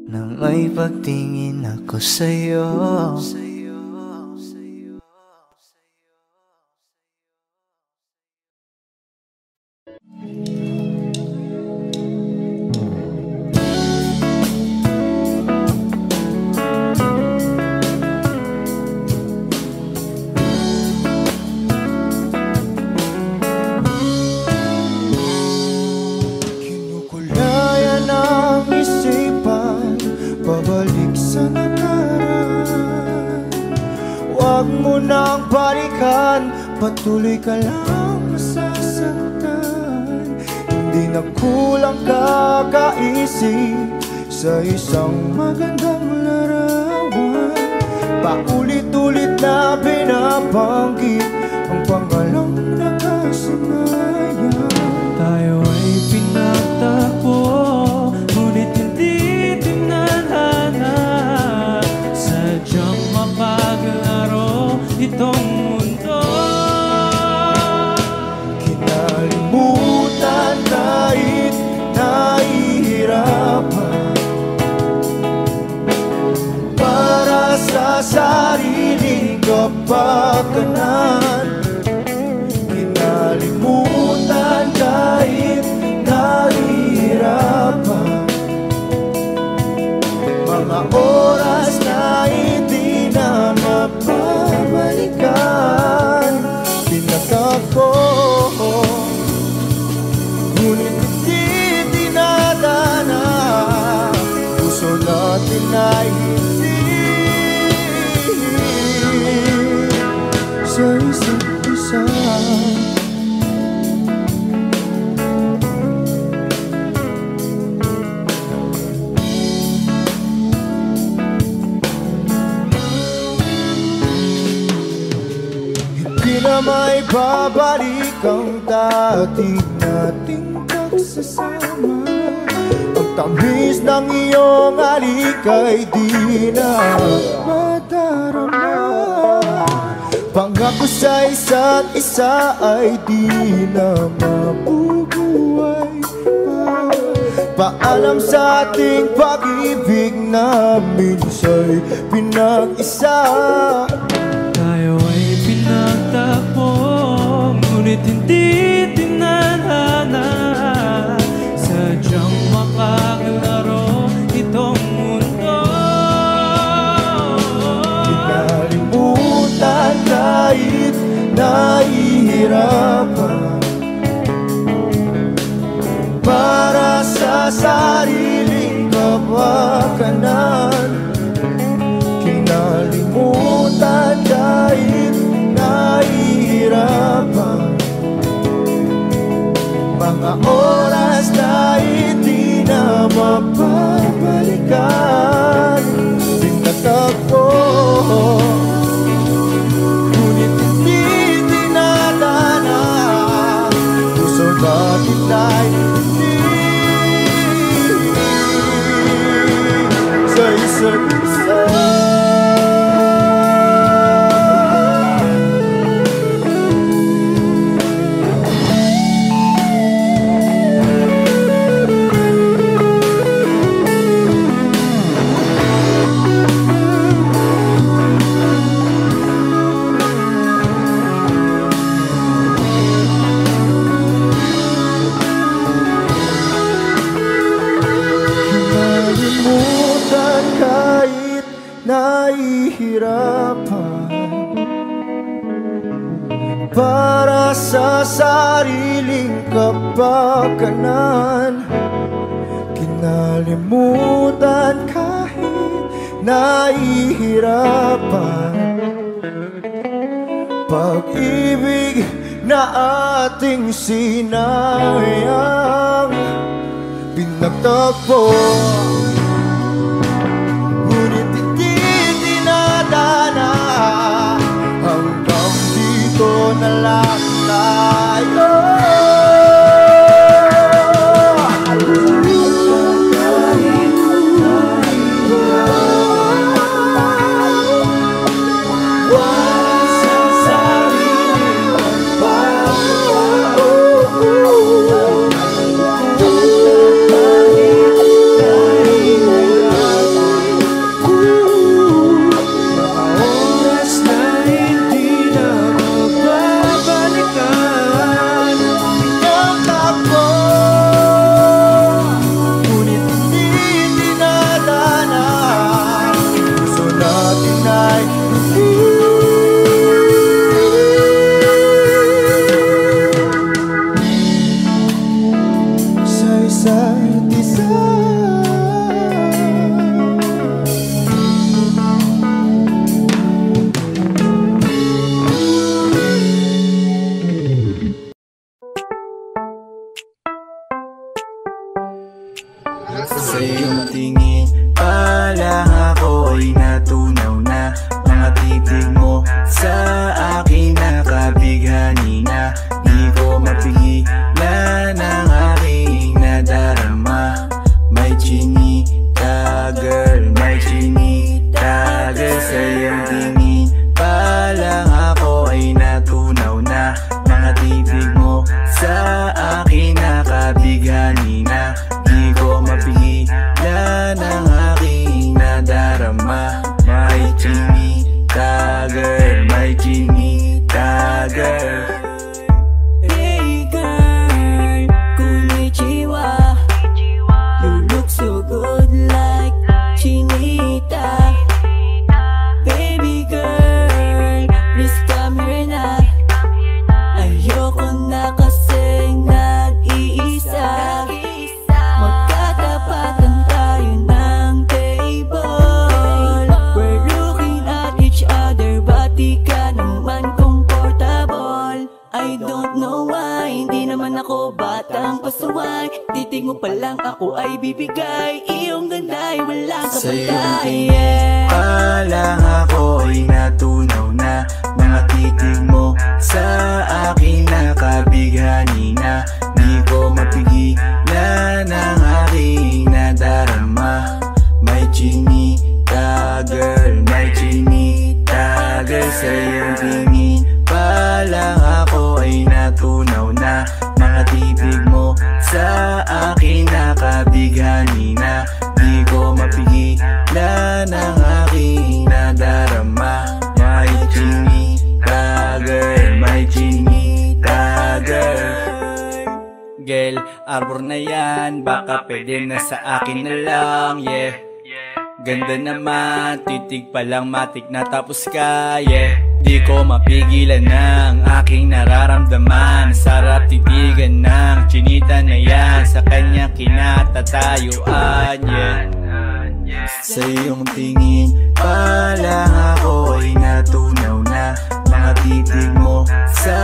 na may pagtingin ako sa'yo. Babalik sa nakaraan, huwag mo nang balikan. Patuloy ka lang masasaktan. Hindi na kulang kakaisip sa isang magandang larawan. Paulit-ulit na binabanggit ang pangalang nakasanayan. Tayo ay pinagtagpo, ngunit hindi sadyang mapaglaro itong mundo. Kinalimutan kahit nahihirapan para sa sariling kapakanan. Kinalimutan kahit nahihirapan mga oras na hindi na mapabalikan. Pinagkak ko, ngunit hindi dinadana. Puso natin ay hindi sa isa't isa. Na may babalik ang dati nating pagsasama. Ang tamis ng iyong halik ay di na madarama. Pangako sa isa't isa ay di na mabubuhay pa. Paalam sa ating pag-ibig na minsa'y pinag-isa. Tayo ay pinagtagpo, ngunit hindi tinadhana. Sadyang makaglaro itong mundo. Kinalimutan kahit nahihirapan para sa sariling kapakanan. Kinalimutan kahit nahihirapan mga oras na hindi na mapabalikan. Pinagtagpo, ngunit hindi dinadana. Puso natin ay hindi sa isa't isa. Nahihirapan para sa napagkanan, kinalimutan kahit nahihirapan. Pag-ibig na ating sinayang pinagtagpo, ngunit hindi dinadana. Hanggang dito na lang tayo. Sa iyong tingin pa lang ako ay natunaw na. Mga titig mo sa akin nakabighani na. Di ko mapigilan ang aking nadarama. May chinita girl, may chinita girl. Sa iyong tingin pa lang ako ay natunaw na. Mga titig mo sa akin nakabighani na. Di ko mapigilan ang aking nadarama. May chinita girl, may chinita girl. Hey girl, konnichiwa. You look so good like chinita. Baby girl, please come here na. Ayoko na kasing nag-iisa. Magkatapatan tayo ng table. We're looking at each other, but di ka naman comfortable. I don't know why, hindi naman ako batang pasuway. Titig mo pa lang ako ay bibigay. Iyong ganda ay walang Sa iyong kapatay. tingin pa lang ako ay natunaw na. Mga titig mo sa akin nakabighani na. Di ko mapigilan ang aking nadarama. May chinita girl, may chinita girl. Sa iyong tingin pa lang ako ay natunaw na. Mga titig mo sa akin nakabighani na. Di ko mapigilan ang aking nadarama. May chinita girl, may chinita girl. Girl, arbor na yan, baka pwede na sa akin na lang, yeah. Ganda naman, titig pa lang matik na tapos ka, yeah. Di ko mapigilan ng aking nararamdaman. Sarap titigan ng chinita na yan, sa kanya kinatatayuan, yeah. Sa iyong tingin pa lang ako ay natunaw na. Mga titig mo sa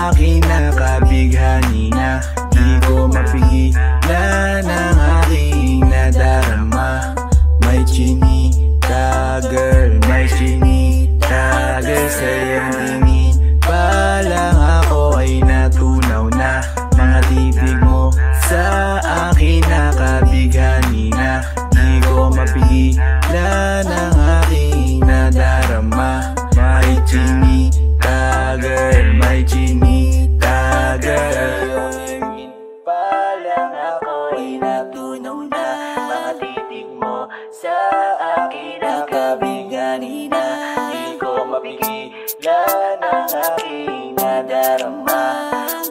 akin nakabighani na. Di ko mapigilan ang aking nadarama. May chinita girl, may chinita girl. Sa iyong tingin pa lang ako ay natunaw na. Mga titig mo sa akin nakabighani na. Di ko mapigilan ang aking nadarama. May chinita girl, may chinita girl. Pa lang ako ay natunaw na. Mga titig mo sa akin nakabighani na. Di ko mapigilan ang aking nadarama.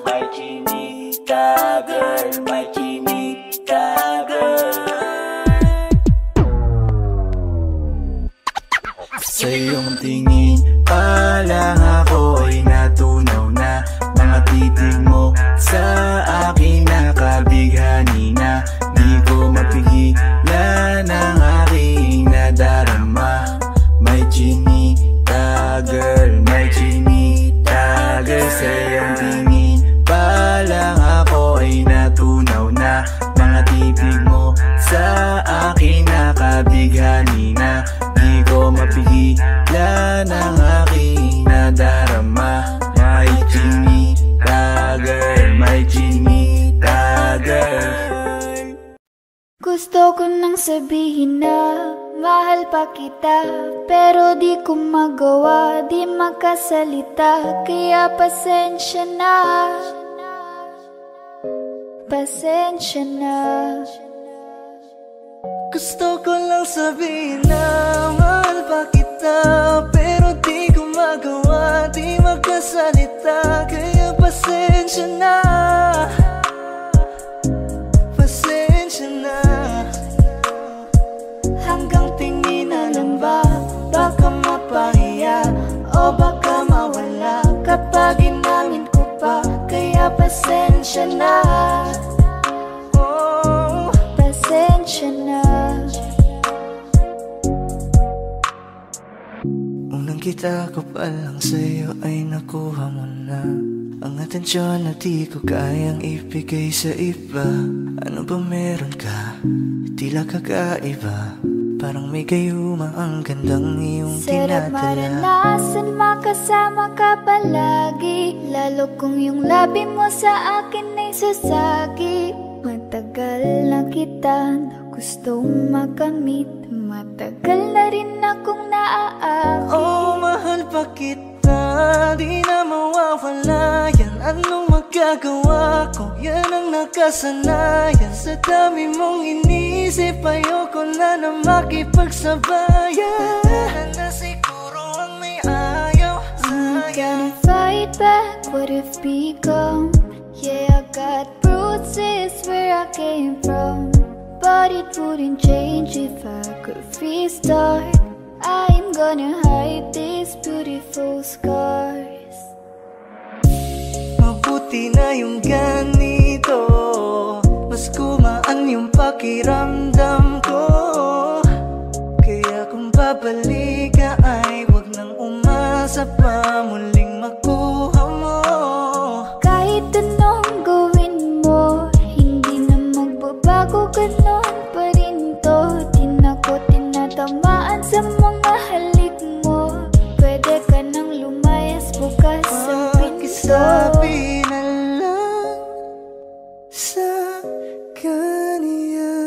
May chinita girl, may chinita girl. Sa iyong tingin pa lang ako ay natunaw na. Mga titig mo sa akin nakabighani na. Di ko mapigilan ang aking nadarama. May chinita girl, may chinita girl. Sa iyong tingin pa lang ako ay natunaw na. Mga titig mo sa akin nakabighani na. Di ko mapigilan ang aking nadarama. May chinita girl, may chinita girl. Gusto ko nang sabihin na mahal pa kita, pero di ko magawa, di makasalita. Kaya pasensya na, pasensya na. Gusto ko lang sabihin na mahal pa kita, pero di ko magawa, di magkasalita. Kaya pasensya na, pasensya na. Hanggang tingin na lang ba, baka mapahiya o baka mawala kapag inamin ko pa. Kaya pasensya na, oh, pasensya na. Unang kita ko pa lang sa'yo ay nakuha mo na ang atensyon na di ko kayang ibigay sa iba. Ano ba meron ka? Tila kakaiba, parang may gayuma ang gandang iyong sarap tinatala. maranasan, makasama ka palagi, lalo kung yung labi mo sa akin ay sasagi. Matagal na kita gustong makamit, matagal na rin akong naaakit. Oh, mahal pa kita, di na mawawala yan. Anong magagawa ko? Yan ang nakasanayan. Sa dami mong inisip, ayoko na na makipagsabayan. Na siguro ang may ayaw sa'yo. Gonna fight back what if become. Yeah, I got bruises where I came from, but it wouldn't change if I could restart. I'm gonna hide these beautiful scars. Mabuti na yung ganito, mas gumaan yung pakiramdam ko. Kaya kung babalik ka ay wag nang umasa pa muling makuha mo. Kahit anong gawin mo, hindi na magbabago, ganon pa rin to. Di na ko tinatamaan sa mga halik mo. Pwede ka nang lumayas, bukas ang pinto. Pakisabi na lang sa kanya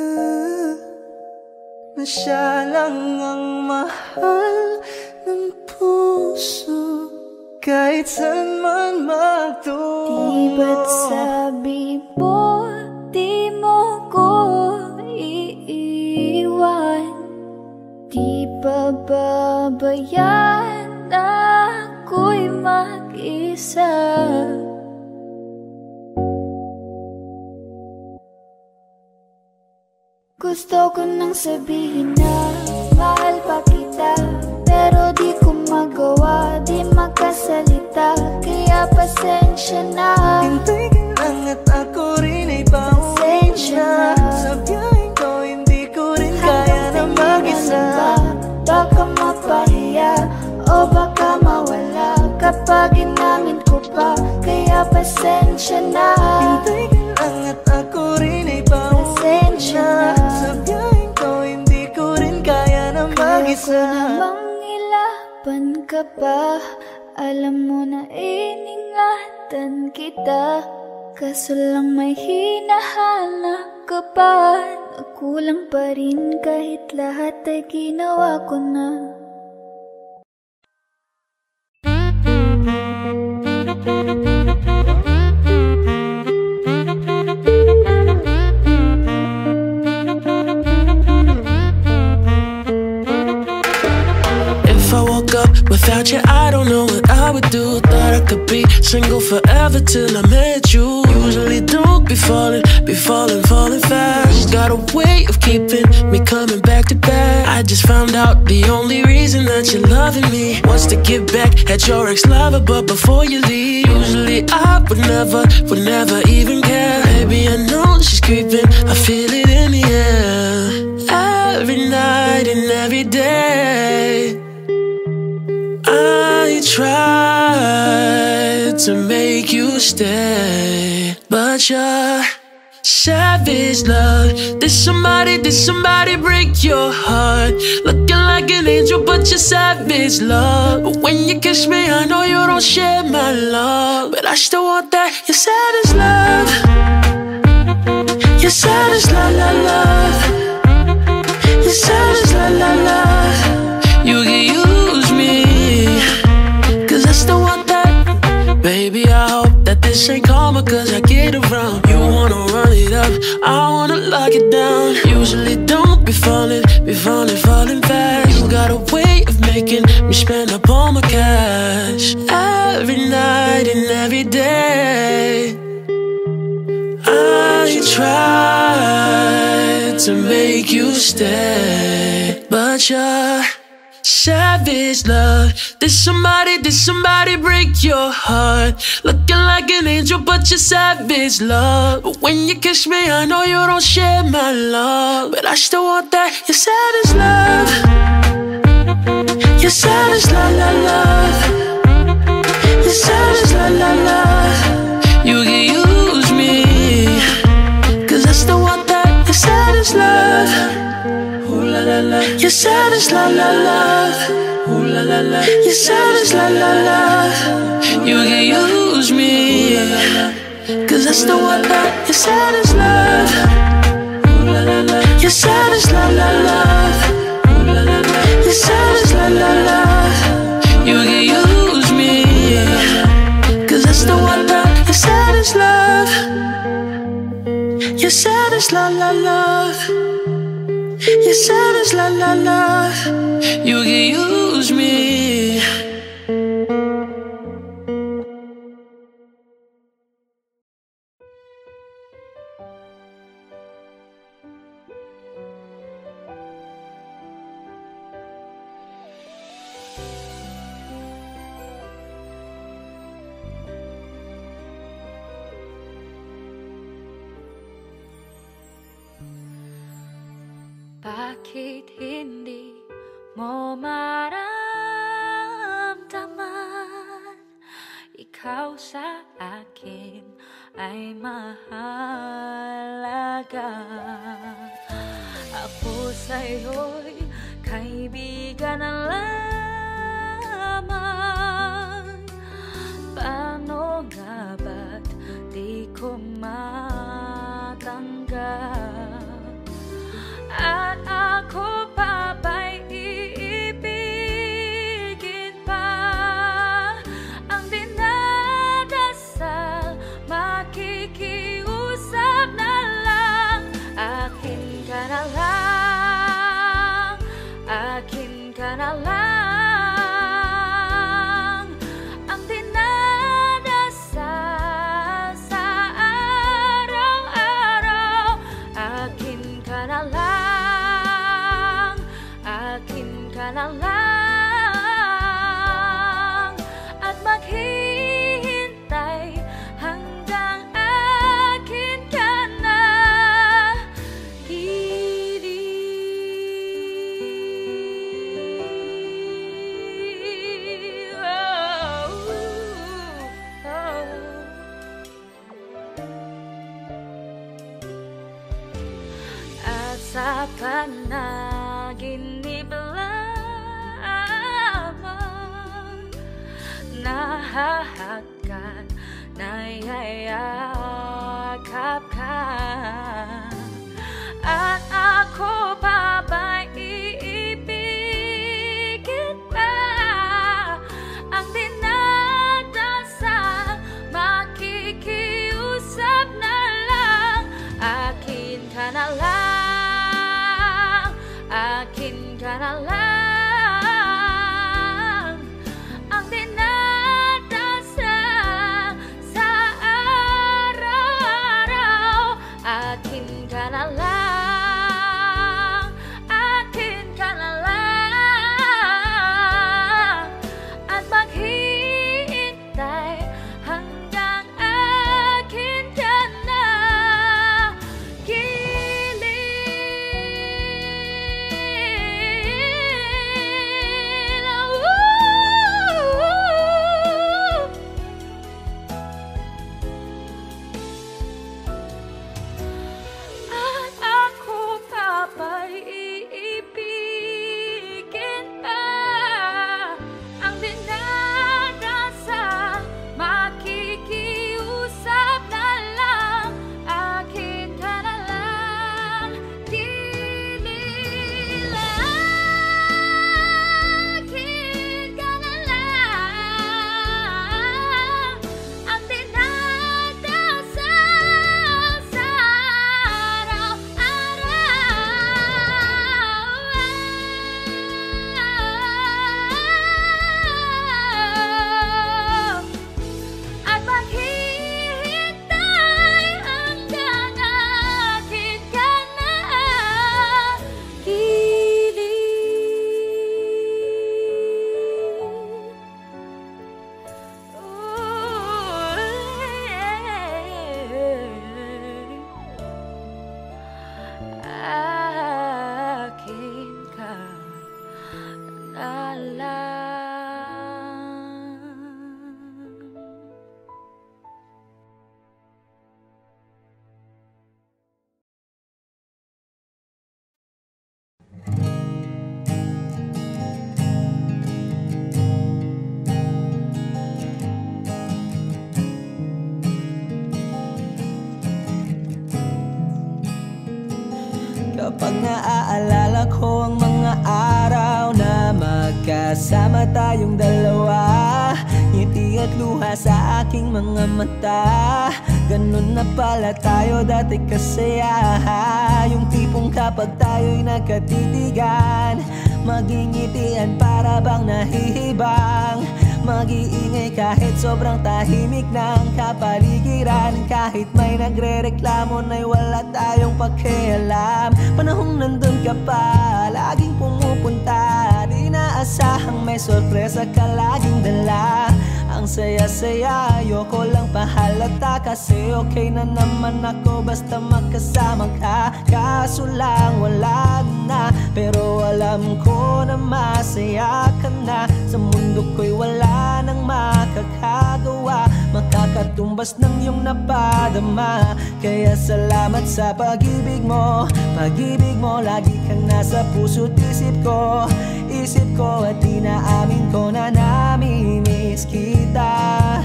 na siya lang ang mahal ng puso, kahit saan man magtungo. Di ba't sabi mo, di mo ko iiwan? Di ba babayaan ako'y mag-isa? Gusto ko nang sabihin na mahal pa kita, pero di ko magawa, di makasalita. Kaya pasensya na, hintay ka lang at ako rin ay pauwi na. Sa biyaheng ko hindi ko rin kaya na mag-isa. Baka mapahiya o baka mawala kapag inamin ko pa. Kaya pasensya na, hintay ka lang at ako rin ay pauwi na. Sa biyaheng ko hindi ko rin kaya na mag-isa. Kaya ko namang ilaban ka pa, alam mo na iningatan kita. Kaso lang may hinahanap ka pa, nakulang pa rin kahit lahat ay ginawa ko na. If I woke up without you, I don't know what I would do. Thought I could be single forever till I met you. Usually don't be falling fast. Got a way of keeping me coming back to back. I just found out the only reason that you're loving me wants to get back at your ex-lover, but before you leave, usually I would never even care. Baby, I know she's creeping, I feel it in the air. Every night and every day I tried to make you stay, but you're savage, love. Did somebody break your heart? Looking like an angel, but you're savage, love. But when you kiss me, I know you don't share my love, but I still want that. You're savage, love. You're savage, la la love. You're savage, la la love. You can use me, cause I still want that. Baby, I hope that this ain't karma, cause I get around. You wanna run it up, I wanna lock it down. Usually don't be falling fast. You got a way of making me spend up all my cash. Every night and every day I tried to make you stay, but you're savage, love. Did somebody break your heart? Looking like an angel, but you're savage, love. But when you kiss me, I know you don't share my love, but I still want that. You're savage, love. You're savage, la la love. You're savage, la la love. You can use me, cause I still want that. You're savage, love. Ooh la la la. You're savage, la la love. Ooh la la la. You're savage, la la love. You can use me, cause I still want that. You're savage, love. Ooh la la la. You're savage, la la love. Ooh la la la. You're savage, la la love. You can use me, cause I still want that. You're savage, love. You're savage, la la love. You're savage, la la love. You can use me. Bakit hindi mo maramdaman? Ikaw sa akin ay mahalaga. Ako sa'yo'y kaibigan na lamang. Paano nga ba't di ko matanggap? At ako pa ba'y iibigin pa? Ang dinadasal, makikiusap na lang. Akin ka na lang, akin ka na lang. Ang dinadasal sa araw-araw, akin ka na lang. Na lang at maghihintay hanggang akin ka na. At sa panaginip nahahagkan, nayayakap ka. At ako pa ba'y iibigin pa? Ang dinadasal, makikiusap na lang. Akin ka na lang, akin ka na lang. Sa araw-araw, akin ka na lang, akin ka na lang, at maghihintay hanggang akin ka na. Kapag naaalala ko ang mga araw na magkasama tayong dalawa, ngiti at luha sa aking mga mata. Ganun na pala tayo dati kasaya. Yung tipong kapag tayo'y nagkatitigan, magingitian para bang nahihibang. Mag-iingay kahit sobrang tahimik ng kapaligiran. Kahit may nagre-reklamo na'y wala tayong pakialam. Panahong nandun ka pa, laging pumupunta. Di naasahang may sorpresa ka laging dala. Ang saya-saya, ayoko lang pahalata. Kasi okay na naman ako basta magkasama ka. Kaso lang wala na, pero alam ko na masaya ka na. Sa mundo ko'y wala nang makakagawa, makakatumbas ng iyong napadama. Kaya salamat sa pag-ibig mo. Pag-ibig mo, lagi kang nasa puso't isip ko. Isip ko at inaamin ko na namimiss kita.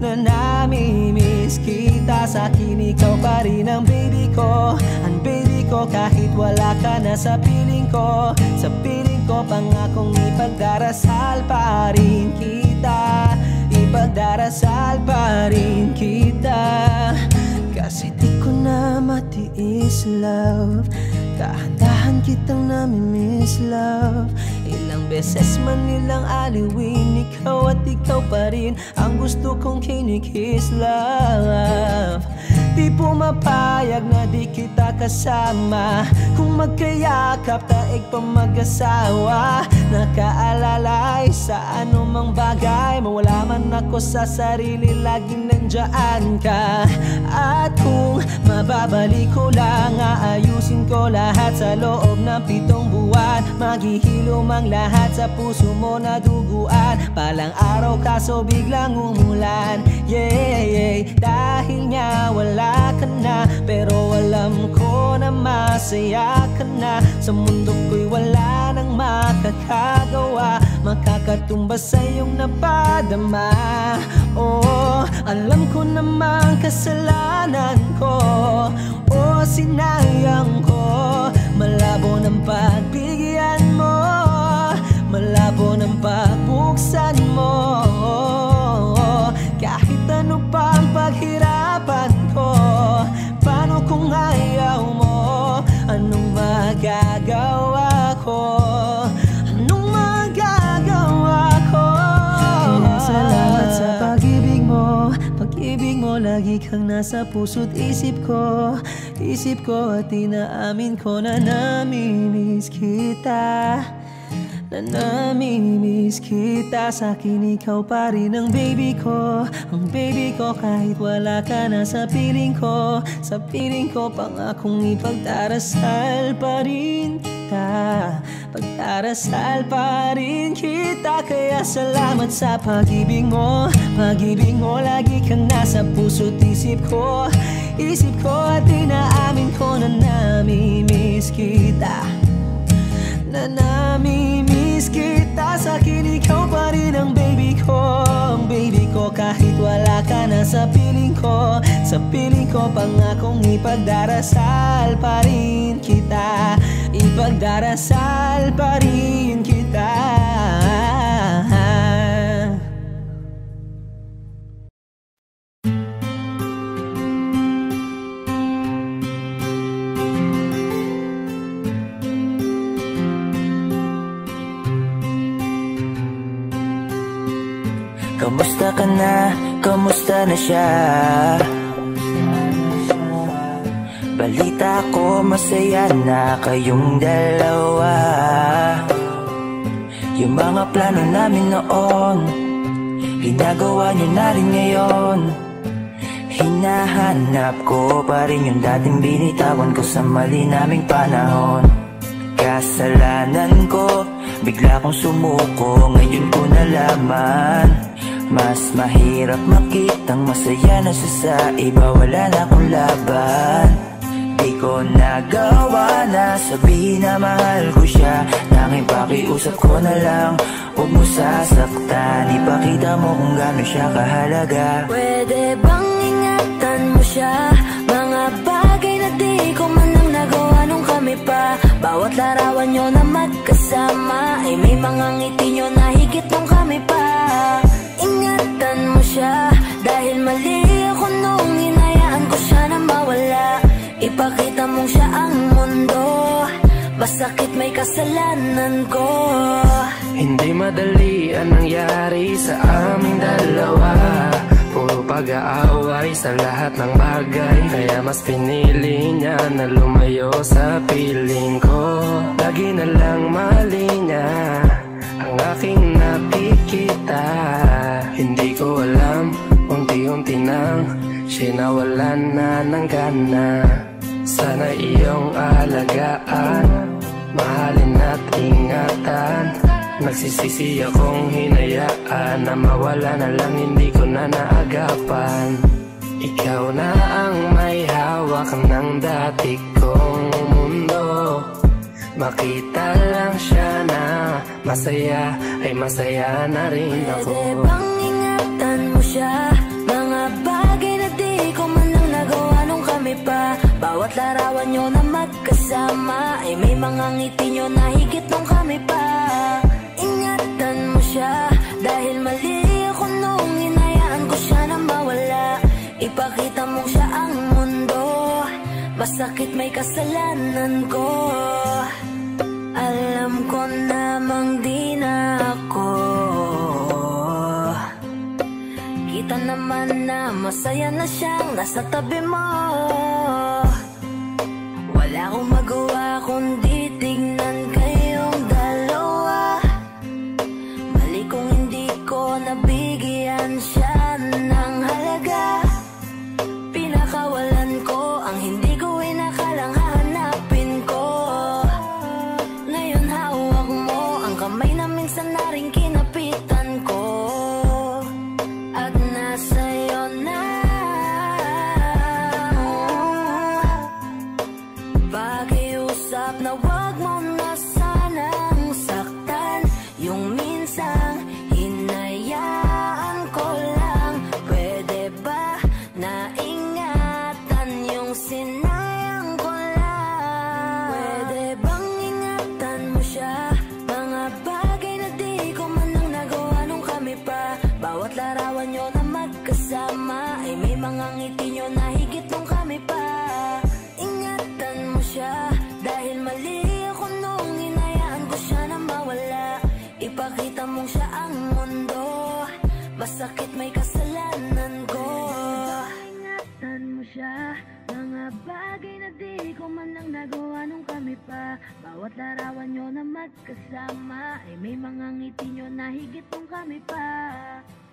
Na namimiss kita. Sa akin ikaw pa rin ang baby ko. Ang baby ko kahit wala ka na sa piling ko. Sa piling ko pangakong ipagdarasal pa rin kita. Ipagdarasal pa rin kita. Kasi di ko na matiis love. Dahan-dahan kitang namimiss love. Ilang beses man nilang aliwin, ikaw at ikaw pa rin ang gusto kong kinikiss love. Di pumapayag na di kita kasama. Kung magkayakap taig pa mag-asawa. Nakaalalay sa anumang bagay. Mawala man ako sa sarili, laging nandyan ka. At kung mababalik ko lang, aayusin ko lahat sa loob ng 7 buwan. Maghihilom ang lahat sa puso mo na duguan. Palang araw kaso biglang umulan. Yeah, yeah. Dahil nga wala ka na, pero alam ko na masaya ka na. Sa mundo ko'y wala nang makakagawa, makakatumbas sa iyong napadama. Oh, alam ko namang kasalanan ko. Oh, sinayang ko. Malabo ng pagbigyan mo, malabo ng pagbuksan mo. Kahit ano pang paghirapan ko, paano kung ayaw mo? Anong magagawa ko? Anong magagawa ko? Kaya salamat sa pag-ibig mo. Pag-ibig mo lagi lagi kang nasa puso't isip ko. Isip ko at inaamin ko na namimiss kita. Na namimiss kita. Sa'kin ikaw pa rin ang baby ko. Ang baby ko kahit wala ka na sa piling ko. Sa piling ko pangakong ipagdarasal pa rin kita. Pagdarasal pa rin kita. Kaya salamat sa pag-ibig mo. Pag-ibig mo lagi kang nasa puso't isip ko. Isip ko at inaamin ko na namimiss kita. Na namimiss kita. Sa'kin ikaw pa rin ang baby ko. Ang baby ko kahit wala ka na sa piling ko. Sa piling ko pangakong ipagdarasal pa rin kita. Ipagdarasal pa rin kita. Kamusta ka na? Kamusta na siya? Balita ko masaya na kayong dalawa. Yung mga plano namin noon ginagawa niyo na rin ngayon. Hinahanap ko pa rin yung dating binitawan ko sa mali naming panahon. Kasalanan ko, bigla kong sumuko, ngayon ko nalaman. Mas mahirap makitang masaya na siya sa iba, wala na akong laban. Di ko nagawa na sabihin na mahal ko siya. Tanging pakiusap ko na lang, huwag mo sasaktan. Ipakita mo kung gaano siya kahalaga. Pwede bang ingatan mo siya? Mga bagay na di ko man lang nagawa nung kami pa. Bawat larawan nyo na magkasama ay may mga ngiti nyo na higit nung kami pa. Ingatan mo siya dahil mali ako nung hinayaan ko siya na mawala. Ipakita mong siya ang mundo, masakit may kasalanan ko. Hindi madali ang nangyari sa aming dalawa. Puro pag-aaway sa lahat ng bagay, kaya mas pinili niya na lumayo sa piling ko. Lagi na lang mali niya ang aking nakikita. Hindi ko alam, unti-unti nang sinawalan na ng gana. Sana iyong alagaan, mahalin at ingatan. Nagsisisi akong hinayaan na mawala na lang, hindi ko na naagapan. Ikaw na ang may hawak ng dati kong mundo. Makita lang siya na masaya, ay masaya na rin ako. Pwede bang ingatan mo siya? Mga bagay na di ko man lang nagawa nung kami pa. Bawat larawan nyo na magkasama ay may mga ngiti nyo na higit nung kami pa. Ingatan mo siya dahil mali ako nung hinayaan ko siya na mawala. Ipakita mo siya ang mundo, masakit may kasalanan ko. Alam ko namang di na ako. Kita naman na masaya na siyang nasa tabi mo. Wala akong magawa kundi tignan kayong dalawa. Mali kung hindi ko nabigyan siya ng halaga. Pinakawalan ko ang hindi ko inakalang hahanapin ko. Ngayon hawak mo ang kamay na minsan na rin kinapitan ko. At nasa'yo na pakiusap na wag mo na sanang saktan. Yung minsan hinayaan ko lang. Pwede ba na ingatan yung sinayang ko lang? Pwede bang ingatan mo siya? Mga bagay na di ko man lang nagawa nung kami pa. Bawat larawan nyo na magkasama ay may mga ngiti nyo na higit nung kami pa. Ingatan mo siya dahil mali ako nung hinayaan ko siya na mawala. Ipakita mong siya ang mundo, masakit may kasalanan ko. man ang nagawa nung kami pa. Bawat larawan nyo na magkasama ay may mga ngiti nyo na higit nung kami pa.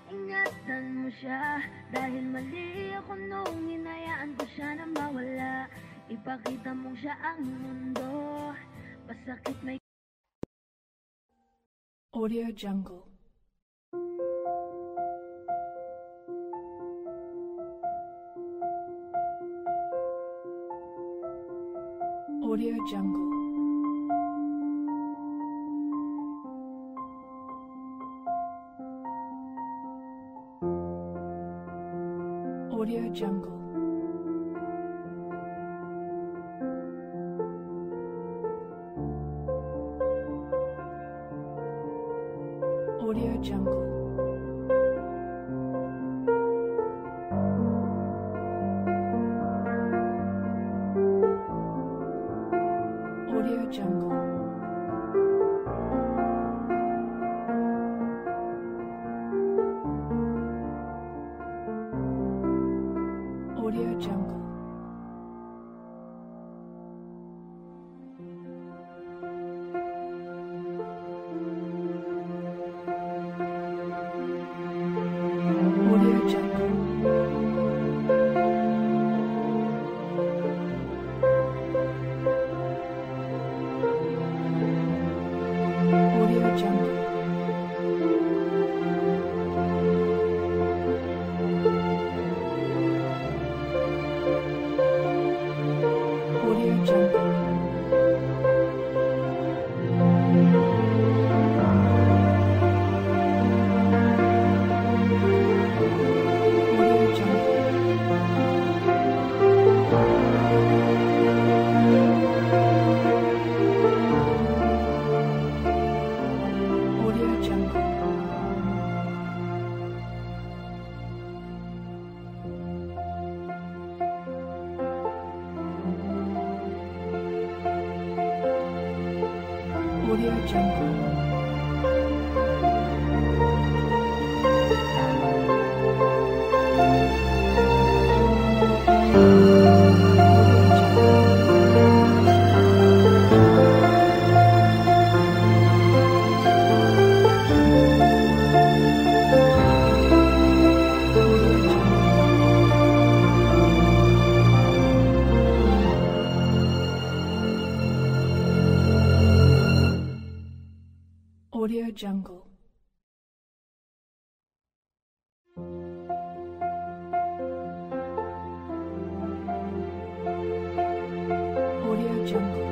Ingatan mo siya dahil mali ako nung hinayaan ko siya na mawala. Ipakita mong siya ang mundo, pasakit may Audio Jungle. Audio Jungle. Audio Jungle. Audio Jungle. Audio Jungle. Audio Jungle. Audio Jungle. Audio Jungle. Audio Jungle. Audio Jungle. Audio Jungle. Audio Jungle. Audio Jungle. Audio Jungle.